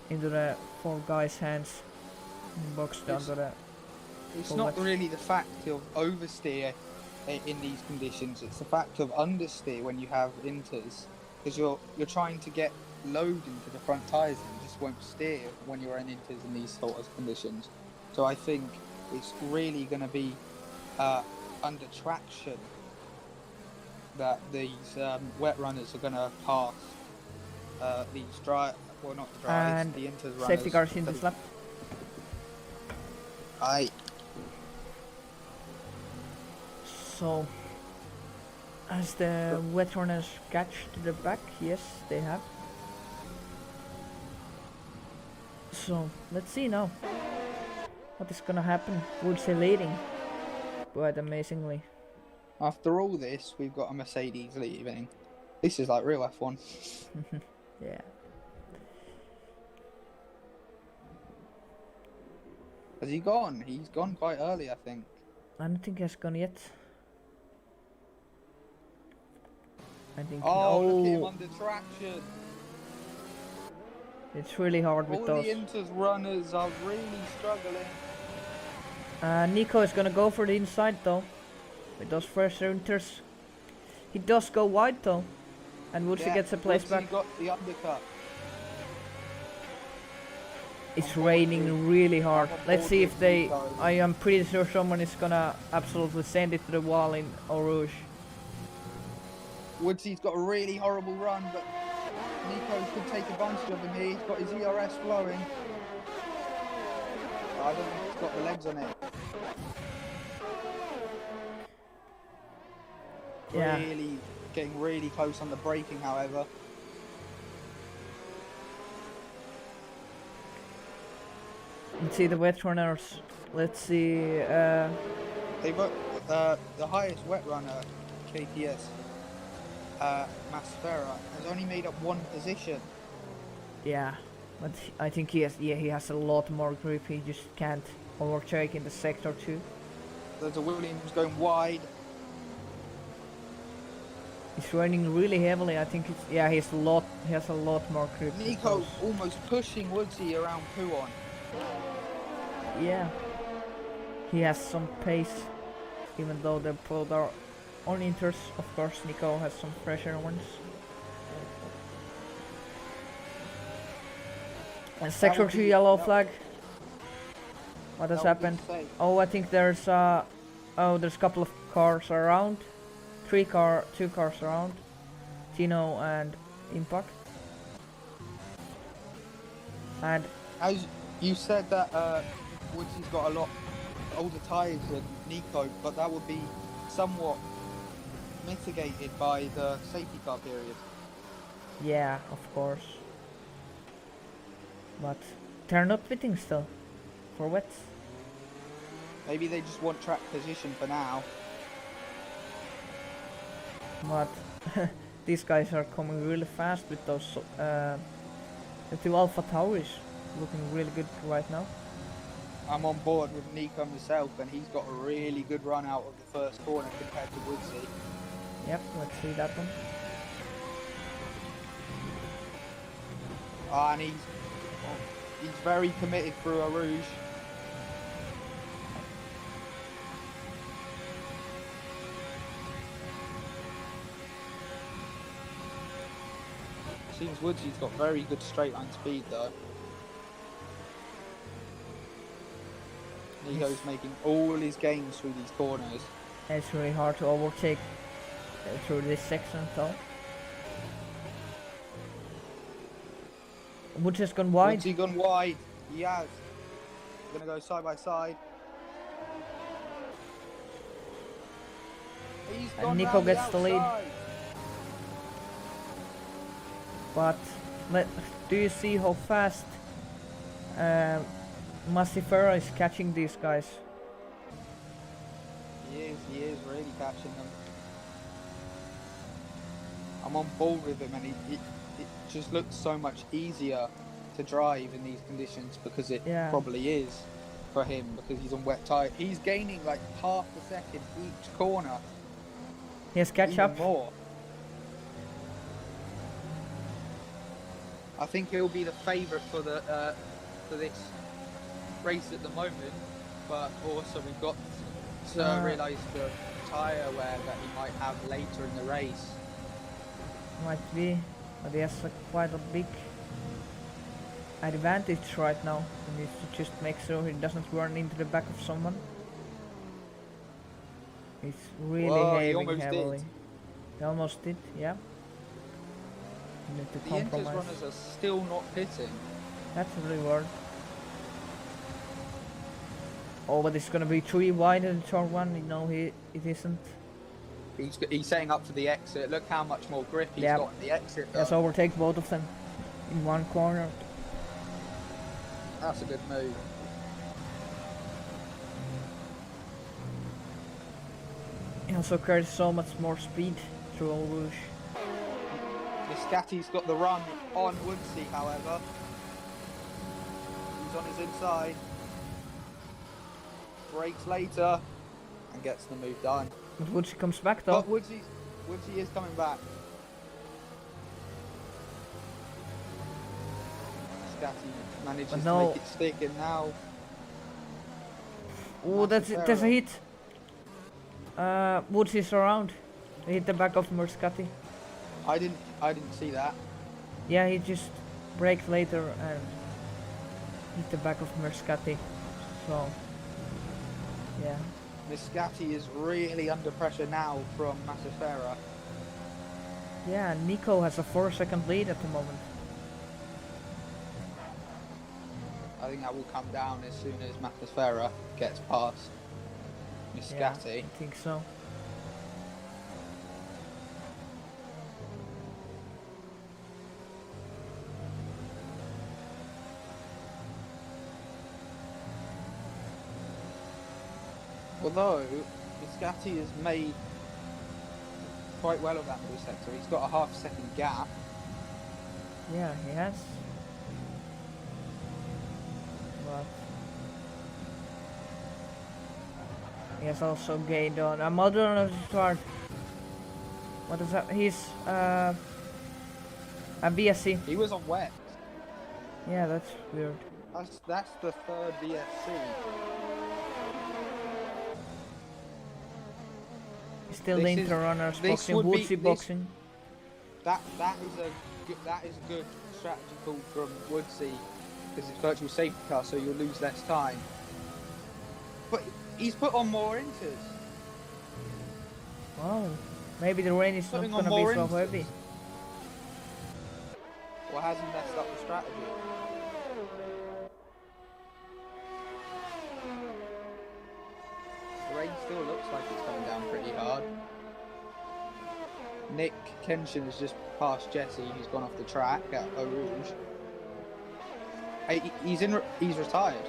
the 4 guys' hands and boxed down to the. It's not really the fact of oversteer in these conditions. It's the fact of understeer when you have inters, because you're trying to get load into the front tyres and you just won't steer when you're in inters in these sort of conditions. So I think it's really going to be under traction that these wet runners are going to pass these dry, well not the dry, And the inters runners. safety cars in this lap. So, as the wet runners catch to the back, yes, they have. So, let's see now what is gonna happen. Woodsy leading quite amazingly. After all this, we've got a Mercedes leaving. This is like real F1. Yeah. Has he gone? He's gone quite early, I think. I don't think he has gone yet. I think. Oh, look at him under traction. It's really hard with all those. The Inter's runners are really struggling. Nico is gonna go for the inside though. With those first Inters. He does go wide though. And Woodsy gets a place Woodsy back. got the undercut. It's raining really hard. Let's see if they. I am pretty sure someone is gonna absolutely send it to the wall in Eau Rouge. Woodsy's got a really horrible run, but Nico could take advantage of him here. He's got his ERS flowing. I don't think he's got the legs on it. Yeah. Really getting really close on the braking, however. Let's see the wet runners. Let's see. They've got the highest wet runner, KTS, Masfera, has only made up 1 position. Yeah, but I think he has. Yeah, he has a lot more grip. He just can't overtake in the sector too. There's a Williams going wide. It's raining really heavily. I think it's. Yeah, he has a lot more grip. Nico almost pushing Woodsy around Puon. Yeah, he has some pace, even though the both are on inters. Of course, Nico has some fresher ones. And sector 2 yellow flag. What has happened? Oh, I think there's there's a couple of cars around. 2 cars around. Tino and Impact. And as you said that Woodsy's got a lot older tyres than Nico, but that would be somewhat mitigated by the safety car period. yeah, of course. But they're not fitting still for wets. Maybe they just want track position for now. But these guys are coming really fast with those the 2 Alpha Tauris looking really good right now. I'm on board with Nico myself, and he's got a really good run out of the first corner compared to Woodsy. Yep, let's see that one. And he's very committed through a Rouge. Seems Woodsy's got very good straight line speed though. Nico's making all his gains through these corners. It's really hard to overtake through this section though. Woodsy's gone wide. Woodsy gone wide. He has. We're gonna go side by side. He's And gone Nico round gets the lead. outside. But do you see how fast Massifera is catching these guys? He is really catching them. I'm on board with him, and it just looks so much easier to drive in these conditions because it probably is for him because he's on wet tyre. He's gaining like half a second each corner. He has catch Even up. more. I think he'll be the favourite for this race at the moment, but also we've got to realise the tyre wear that he might have later in the race. Might be, but he has quite a big advantage right now. He needs to just make sure he doesn't run into the back of someone. He's really having heavily. Did. He almost did, yeah. You need to the compromise. Inters runners are still not pitting. That's really weird. Oh, but it's gonna be 3 wide in the turn 1. No, it isn't. He's setting up for the exit. Look how much more grip he's got in the exit. Let's overtake both of them in one corner. That's a good move. He also carries so much more speed through Eau Rouge. Miscati's got the run on Woodsy, however. He's on his inside. Brakes later and gets the move done. But Woodsy comes back though. But Woodsy is coming back. Miscati manages to make it stick, and now. Oh, there's a hit. Woodsy's around. He hit the back of Muscati. I didn't see that. Yeah, he just braked later and hit the back of Muscati. So, yeah. Miscati is really under pressure now from Massifera. Yeah, Nico has a 4-second lead at the moment. I think that will come down as soon as Massifera gets past Miscati. Yeah, I think so. Although Miscati has made quite well of that middle sector, he's got a half-second gap. Yeah, he has. But he has also gained on a modern start. What is that? He's a BSC. He was on wet. Yeah, that's weird. That's the third BSC. Still the inter-runners boxing, Woodsy boxing. That is a good strategy call from Woodsy because it's virtual safety car, so you'll lose less time. But he's put on more inters. Oh, maybe the rain is not going to be so heavy. Or hasn't messed up the strategy. The rain still looks like it's coming down pretty hard. Nick Kenshin has just passed Jesse, who's gone off the track at Eau Rouge. Hey, he's retired.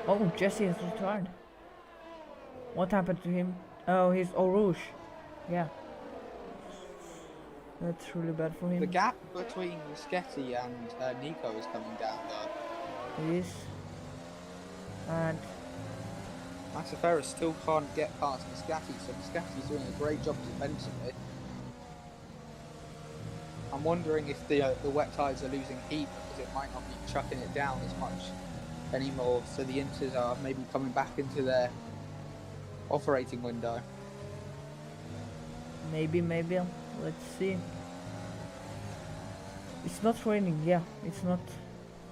Oh, Jesse has retired. What happened to him? Oh, he's Eau Rouge. Yeah. That's really bad for him. The gap between Miscati and Nico is coming down though. It is. And Masafera still can't get past Muscati, so Muscati's doing a great job defensively. I'm wondering if the wet tyres are losing heat because it might not be chucking it down as much anymore, so the Inters are maybe coming back into their operating window. maybe, let's see. It's not raining, yeah, it's not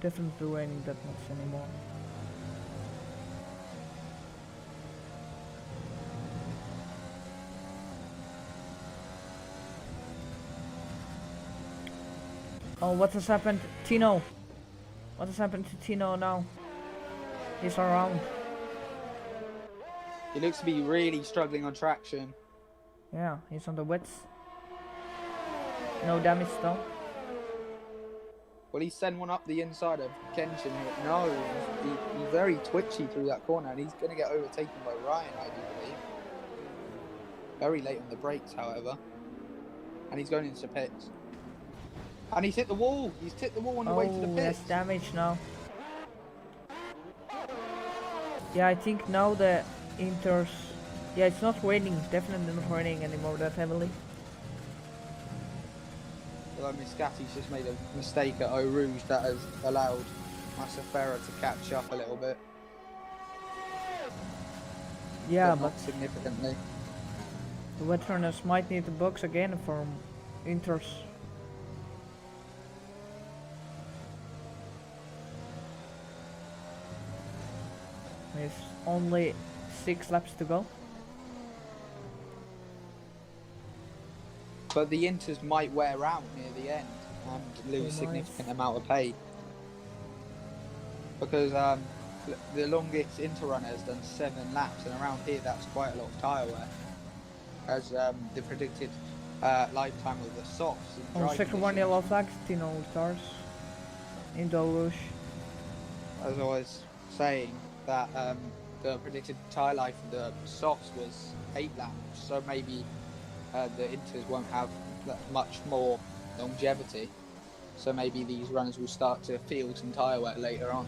definitely raining that much anymore. Oh, what has happened? Tino! What has happened to Tino now? He's around. He looks to be really struggling on traction. Yeah, he's on the wets. No damage though. Will he send one up the inside of Kenshin here? No, he's very twitchy through that corner, and he's going to get overtaken by Ryan, I do believe. Very late on the brakes, however. And he's going into pits. And he's hit the wall! He's hit the wall on the way to the pits! That's damage now. Yeah, I think now the Inters... Yeah, it's not raining, definitely not raining anymore that heavily. Although Muscati's just made a mistake at Eau Rouge that has allowed Masafera to catch up a little bit. Yeah, but but not significantly. the wet runners might need the box again from Inters. There's only 6 laps to go. But the Inters might wear out near the end and lose a significant amount of pay. Because the longest Inter runner has done 7 laps, and around here that's quite a lot of tyre wear. As the predicted lifetime of the softs. On second one yellow flag, Tino stars in Eau Rouge. As I was saying, that the predicted tyre life of the softs was 8 laps, so maybe the Inters won't have that much more longevity. So maybe these runners will start to feel some tyre wear later on.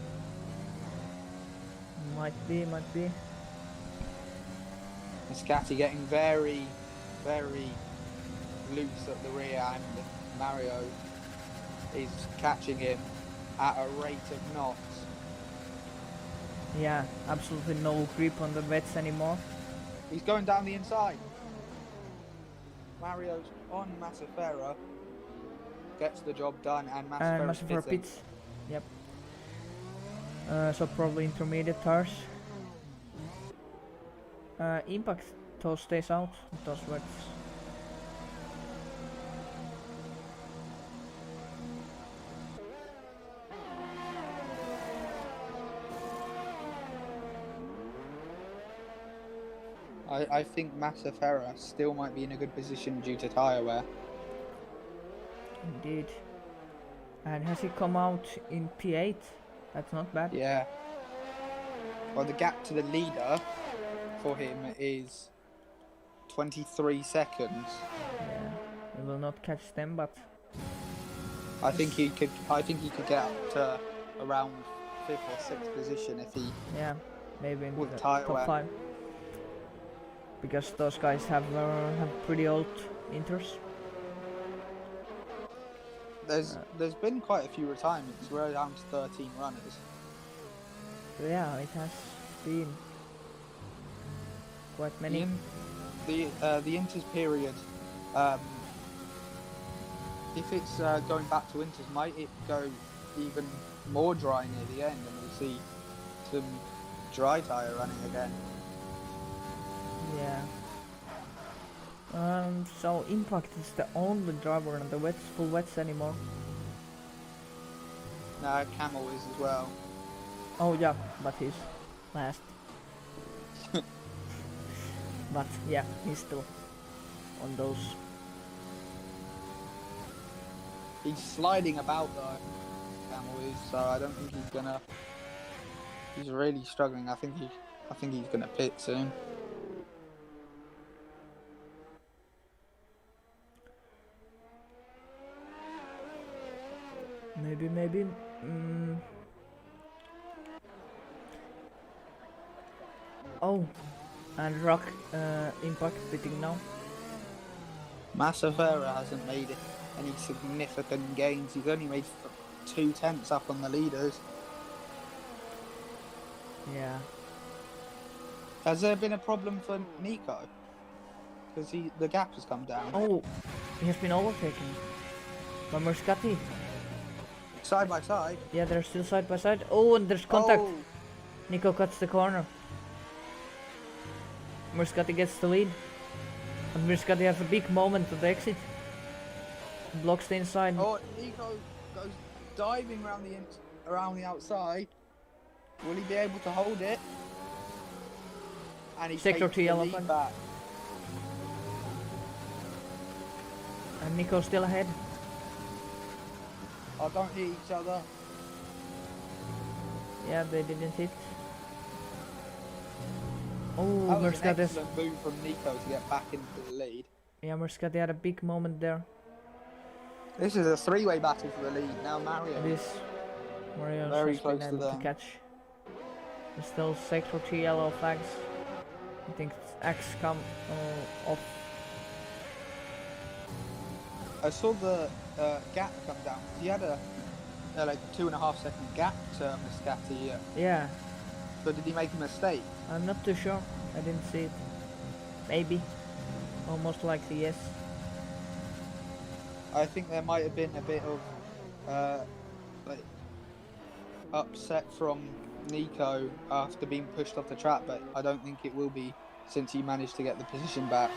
Might be. Muscati getting very, very loose at the rear, and Mario is catching him at a rate of knots. Yeah, absolutely no grip on the wets anymore. He's going down the inside. Mario's on Masafera, gets the job done, and Masafera pits. Yep. So probably intermediate tires. Impact toes stays out, those wets. I think Masafera still might be in a good position due to tyre wear. Indeed. And has he come out in P8? That's not bad. Yeah. Well, the gap to the leader for him is 23 seconds. Yeah, he will not catch them, but I think he could get up to around 5th or 6th position if he. Yeah, maybe in with the tyre top wear. 5. Because those guys have pretty old Inters. There's been quite a few retirements. We're down to 13 runners. Yeah, it has been quite many. The Inters period, if it's going back to Inters, might it go even more dry near the end, and we'll see some dry tyre running again? Yeah. So Impact is the only driver on the full wets anymore. No, Camel is as well. Oh yeah, but he's last. But yeah, he's still on those. He's sliding about though, Camel is, so I don't think he's gonna. He's really struggling. I think he's gonna pit soon. Maybe. Oh, and rock impact pitting now. Massa Ferrer hasn't made any significant gains. He's only made 2 tenths up on the leaders. Yeah. Has there been a problem for Nico? Because the gap has come down. Oh, he has been overtaken by Muscati. Side by side. Yeah, they're still side by side. Oh, and there's contact. Oh, Nico cuts the corner. Muscati gets the lead. And Muscati has a big moment at the exit. Blocks the inside. oh, Nico goes diving around the outside. Will he be able to hold it? And he Sector takes the yellow lead flag. back. And Nico's still ahead. Oh, don't hit each other. Yeah, they didn't hit. Oh, That was an Muscati. excellent move from Nico to get back into the lead. Yeah, Muscati had a big moment there. This is a three-way battle for the lead. Now Mario. It is. Mario Very has close been to able to them. catch. There's still sector 3 yellow flags. I think X come off. I saw the gap come down. He had a like 2.5 second gap to Muscati. Yeah, So did he make a mistake? I'm not too sure. I didn't see it. Maybe. Almost likely yes. I think there might have been a bit of like upset from Nico after being pushed off the track, but I don't think it will be since he managed to get the position back.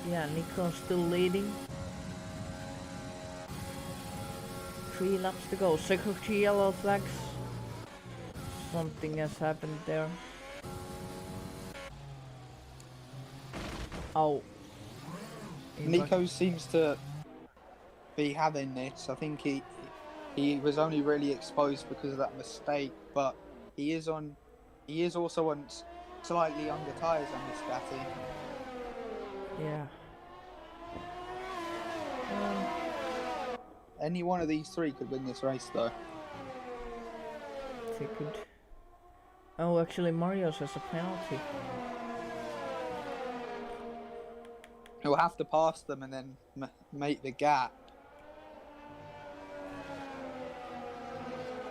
Yeah, Nico's still leading. 3 laps to go. Sector 3 yellow flags. Something has happened there. Oh. Nico seems to be having this. I think he was only really exposed because of that mistake, but he is also on slightly younger tyres than Muscati. Yeah. Any one of these three could win this race, though. They could. Oh, actually, Mario's has a penalty. He'll have to pass them and then make the gap.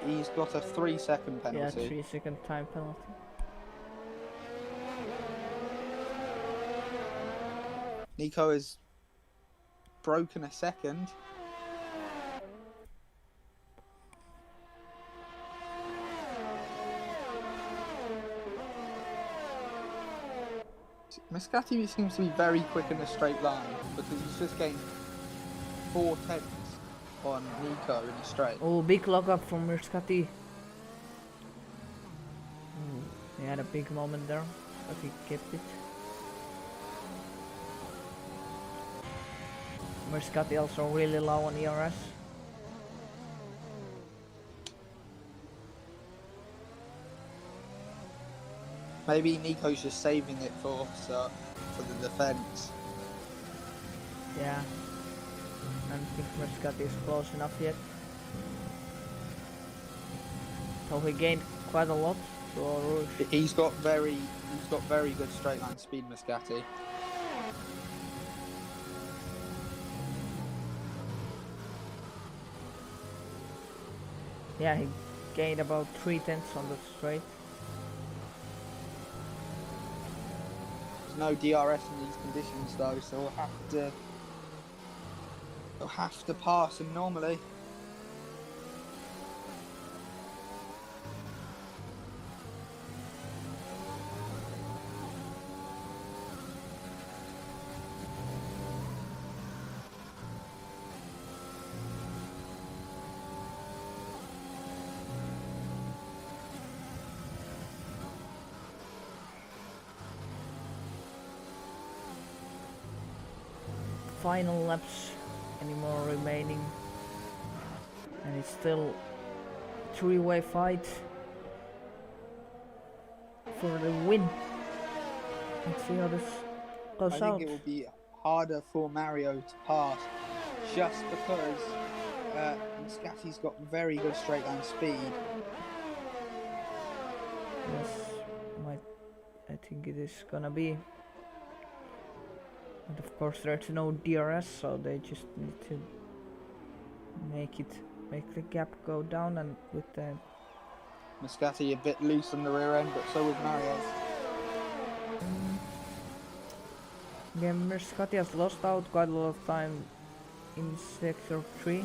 He's got a 3-second penalty. Yeah, 3-second time penalty. Nico has broken a second. Muscati seems to be very quick in a straight line because he's just gained 4 tenths on Nico in a straight. Oh, big lockup from Muscati. He had a big moment there, but he kept it. Muscati also really low on ERS. Maybe Nico's just saving it for the defence. Yeah. I don't think Muscati is close enough yet. So he gained quite a lot to Eau Rouge. He's got very good straight line speed, Muscati. Yeah, he gained about 3 tenths on the straight. There's no DRS in these conditions though, so he'll have to pass him normally. Final laps anymore remaining, and it's still three-way fight for the win. Let's see how this goes I out. think it will be harder for Mario to pass just because Muscati's got very good straight line speed. Yes, I think it is gonna be. And of course there's no DRS, so they just need to make the gap go down, and with the Muscati a bit loose on the rear end, but so was Mario's. yeah, Muscati has lost out quite a lot of time in sector 3,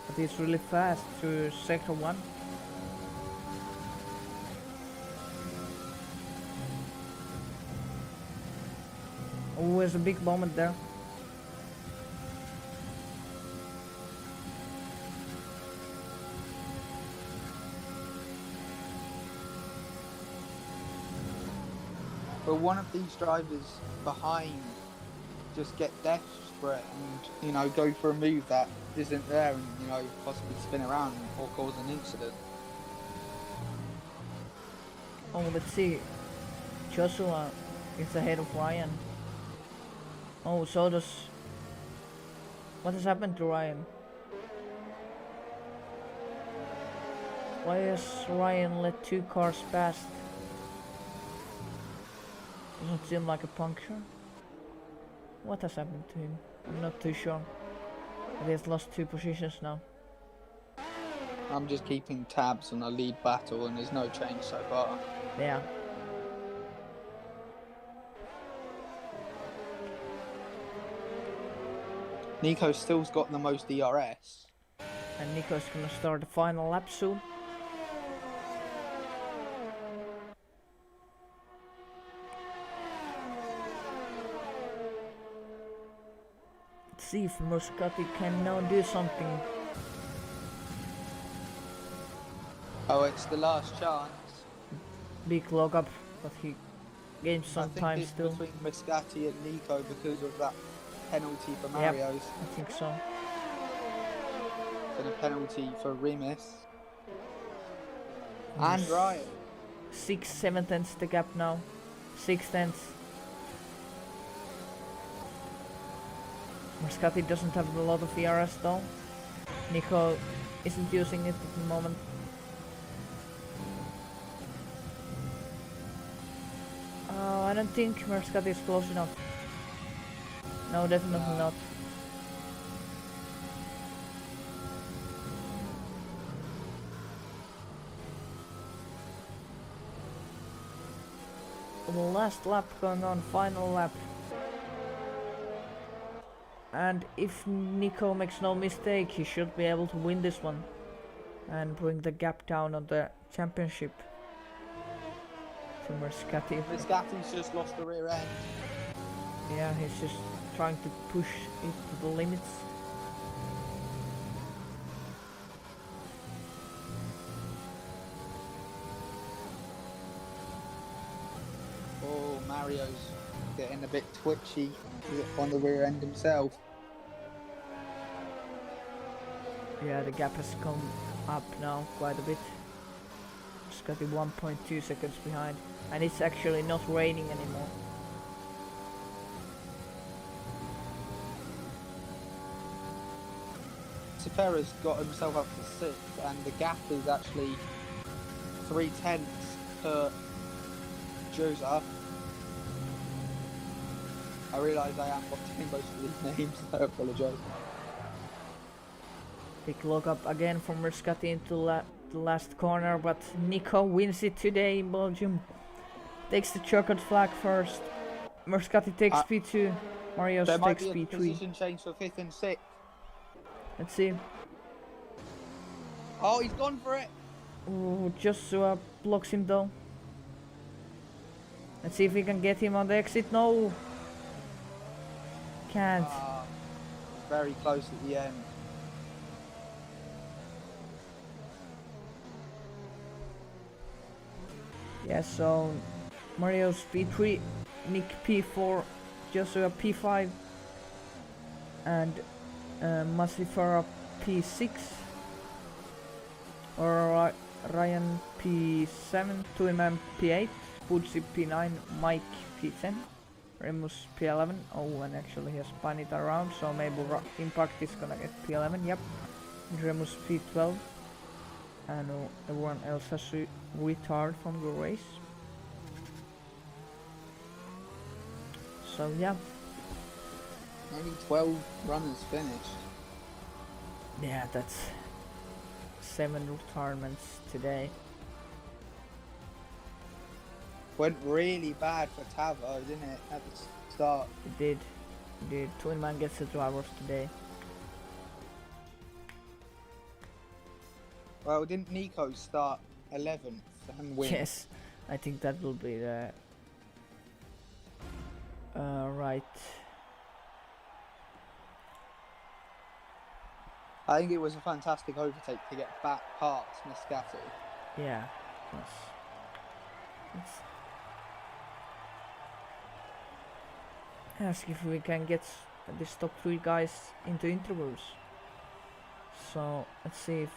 but he's really fast through sector 1. Always a big moment there. But one of these drivers behind just get desperate and, you know, go for a move that isn't there and, you know, possibly spin around or cause an incident. Oh, let's see. Joshua is ahead of Ryan. Oh, so does... What has happened to Ryan? Why has Ryan let 2 cars past? Doesn't seem like a puncture. What has happened to him? I'm not too sure. But he has lost 2 positions now. I'm just keeping tabs on the lead battle and there's no change so far. Yeah. Nico still's got the most DRS. And Nico's gonna start the final lap soon. Let's see if Muscati can now do something. Oh, it's the last chance. Big log up, but he gains some time I think it's still. between Muscati and Nico because of that penalty for Mario's. Yep, I think so. And a penalty for Remus. And Ryan. 6-7 tenths the gap now. 6 tenths. Muscati doesn't have a lot of ERS though. Nico isn't using it at the moment. I don't think Muscati is close enough. No, definitely not. The last lap going on, final lap. And if Nico makes no mistake, he should be able to win this one and bring the gap down on the championship to Muscati. Muscati's just lost the rear end. Yeah, he's just trying to push it to the limits. Oh, Mario's getting a bit twitchy on the rear end himself. Yeah, the gap has come up now quite a bit. Muscati 1.2 seconds behind, and it's actually not raining anymore. Sepera's got himself up to 6th, and the gap is actually 3/10 per Joseph. I realise I am botching most of these names, so I apologise. Big log up again from Muscati into the last corner, but Nico wins it today in Belgium. Takes the checkered flag first. Muscati takes P2. Marios There might takes be a P3. position change for 5th and 6th. Let's see. Oh, he's gone for it! Ooh, Joshua blocks him though. Let's see if we can get him on the exit. No! Can't. Very close at the end. Yeah, so Mario's P3, Nick P4, Joshua P5. and Masifara P6 or Ryan P7, Tuiman P8, Pudsi P9, Mike P10, Remus P11. Oh, and actually he has spun it around, so maybe Impact is gonna get P11. Yep, Remus P12, and everyone else has retired from the race. So yeah. Only 12 runners finished. Yeah, that's 7 retirements today. Went really bad for Tavo, didn't it, at the start? It did. Twin Man gets the drivers today. Well, didn't Nico start 11th and win? Yes, I think that will be the right. I think it was a fantastic overtake to get back past Moscato. Yeah, let's ask if we can get these top 3 guys into intervals. So let's see if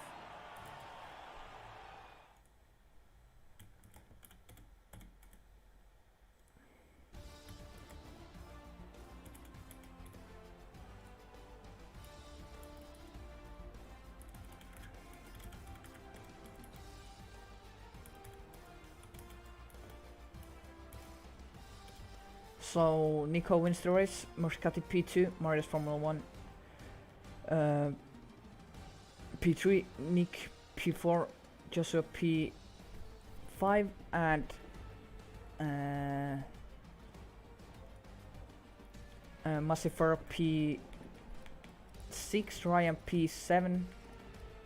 so Nico wins the race, Moscati P2, Marius Formula 1 P3, Nick P4, Joshua P5, and Masifara P6, Ryan P7,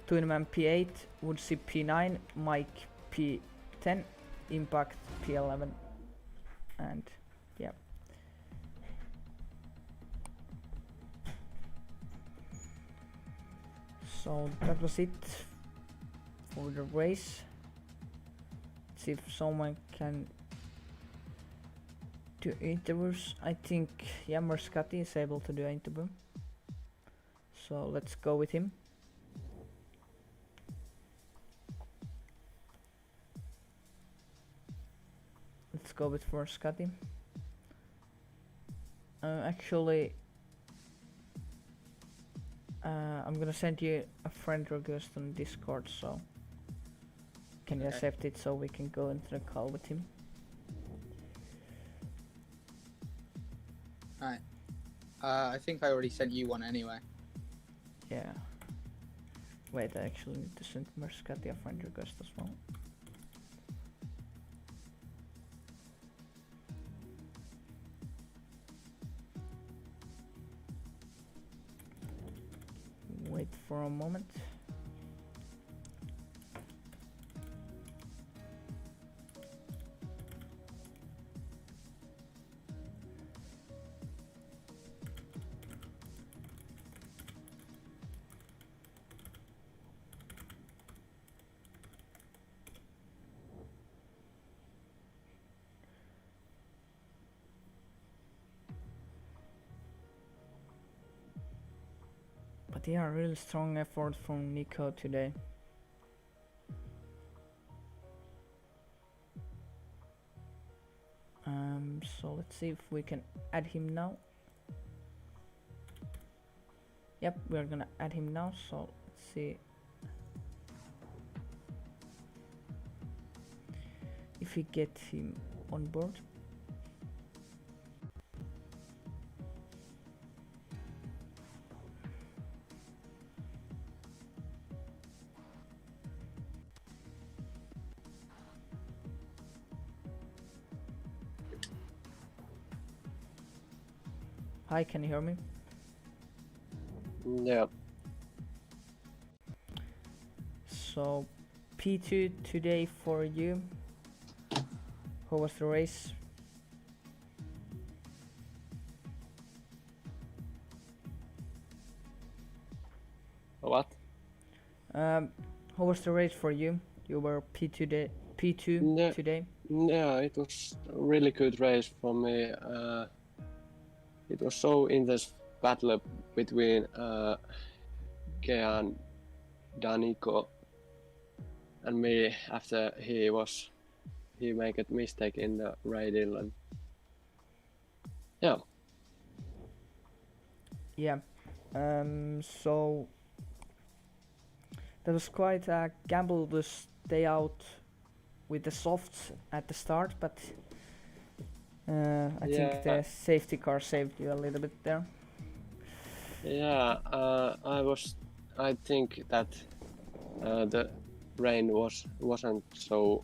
Tuineman P8, Woodsy P9, Mike P10, Impact P11, and yeah. So that was it for the race. Let's see if someone can do interviews. I think Moscati is able to do an interview. So let's go with him. Let's go with Moscati. Actually, I'm gonna send you a friend request on Discord, so can you accept it so we can go into the call with him? Right. I think I already sent you one anyway. Yeah. Wait, I actually need to send Moscati a friend request as well. Wait for a moment. But yeah, really strong effort from Nico today. So let's see if we can add him now. Yep, we're gonna add him now, so let's see if we get him on board. Hi, can you hear me? Yeah. So P2 today for you. How was the race? What? How was the race for you? You were P2 Yeah. today. Yeah, it was a really good race for me. It was so intense battle between Kean Daniko and me after he made a mistake in the radio and yeah. Yeah. So that was quite a gamble to stay out with the softs at the start, but I think the safety car saved you a little bit there. Yeah, I think that the rain wasn't so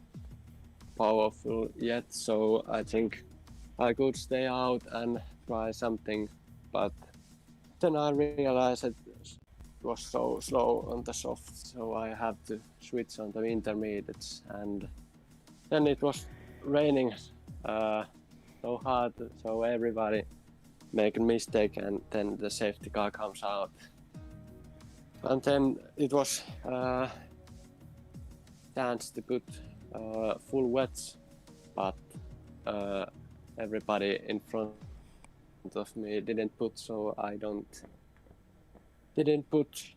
powerful yet, so I think I could stay out and try something, but then I realized it was so slow on the soft, so I had to switch on the intermediates, and then it was raining so hard, so everybody make a mistake, and then the safety car comes out, and then it was chance to put full wets, but everybody in front of me didn't put, so I didn't put.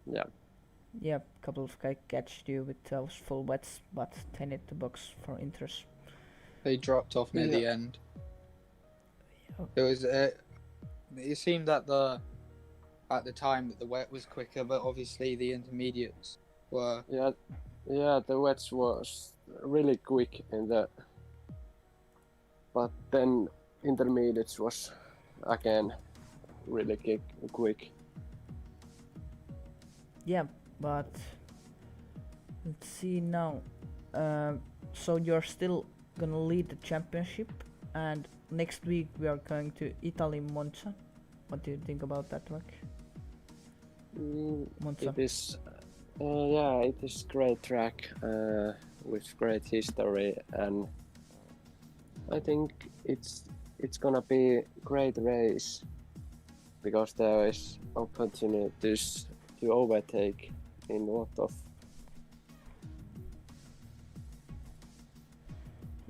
Yeah. Yeah, a couple of guys catched you with those full wets, but they need the box for inters. They dropped off near the end. It was. It seemed that at the time that the wet was quicker, but obviously the intermediates were. Yeah, the wets was really quick but then intermediates was again really quick. Yeah, but let's see now. So you're still gonna lead the championship, and next week we are going to Italy, Monza. What do you think about that, Mark? Monza. It is, it is great track with great history, and I think it's gonna be great race because there is opportunities to overtake in lot of.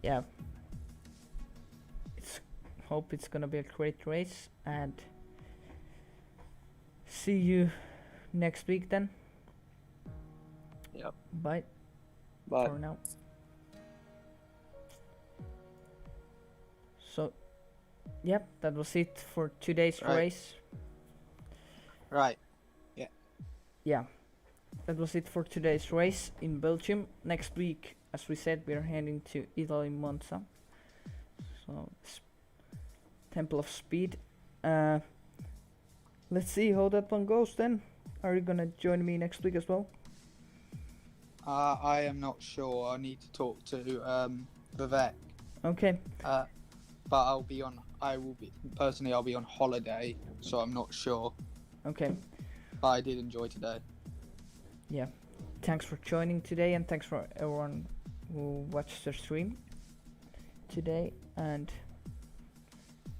Yeah. Hope it's gonna be a great race, and see you next week then. Yeah. Bye. Bye. For now. So, yep, that was it for today's race. Right. Yeah, that was it for today's race in Belgium. Next week, as we said, we're heading to Italy, Monza. So, Temple of Speed. Let's see how that one goes then. Are you gonna join me next week as well? I am not sure. I need to talk to Vivek. Okay. But I'll be on holiday, so I'm not sure. Okay. But I did enjoy today. Yeah. Thanks for joining today, and thanks for everyone who watched the stream today, and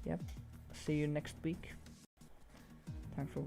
yep, see you next week. Thanks for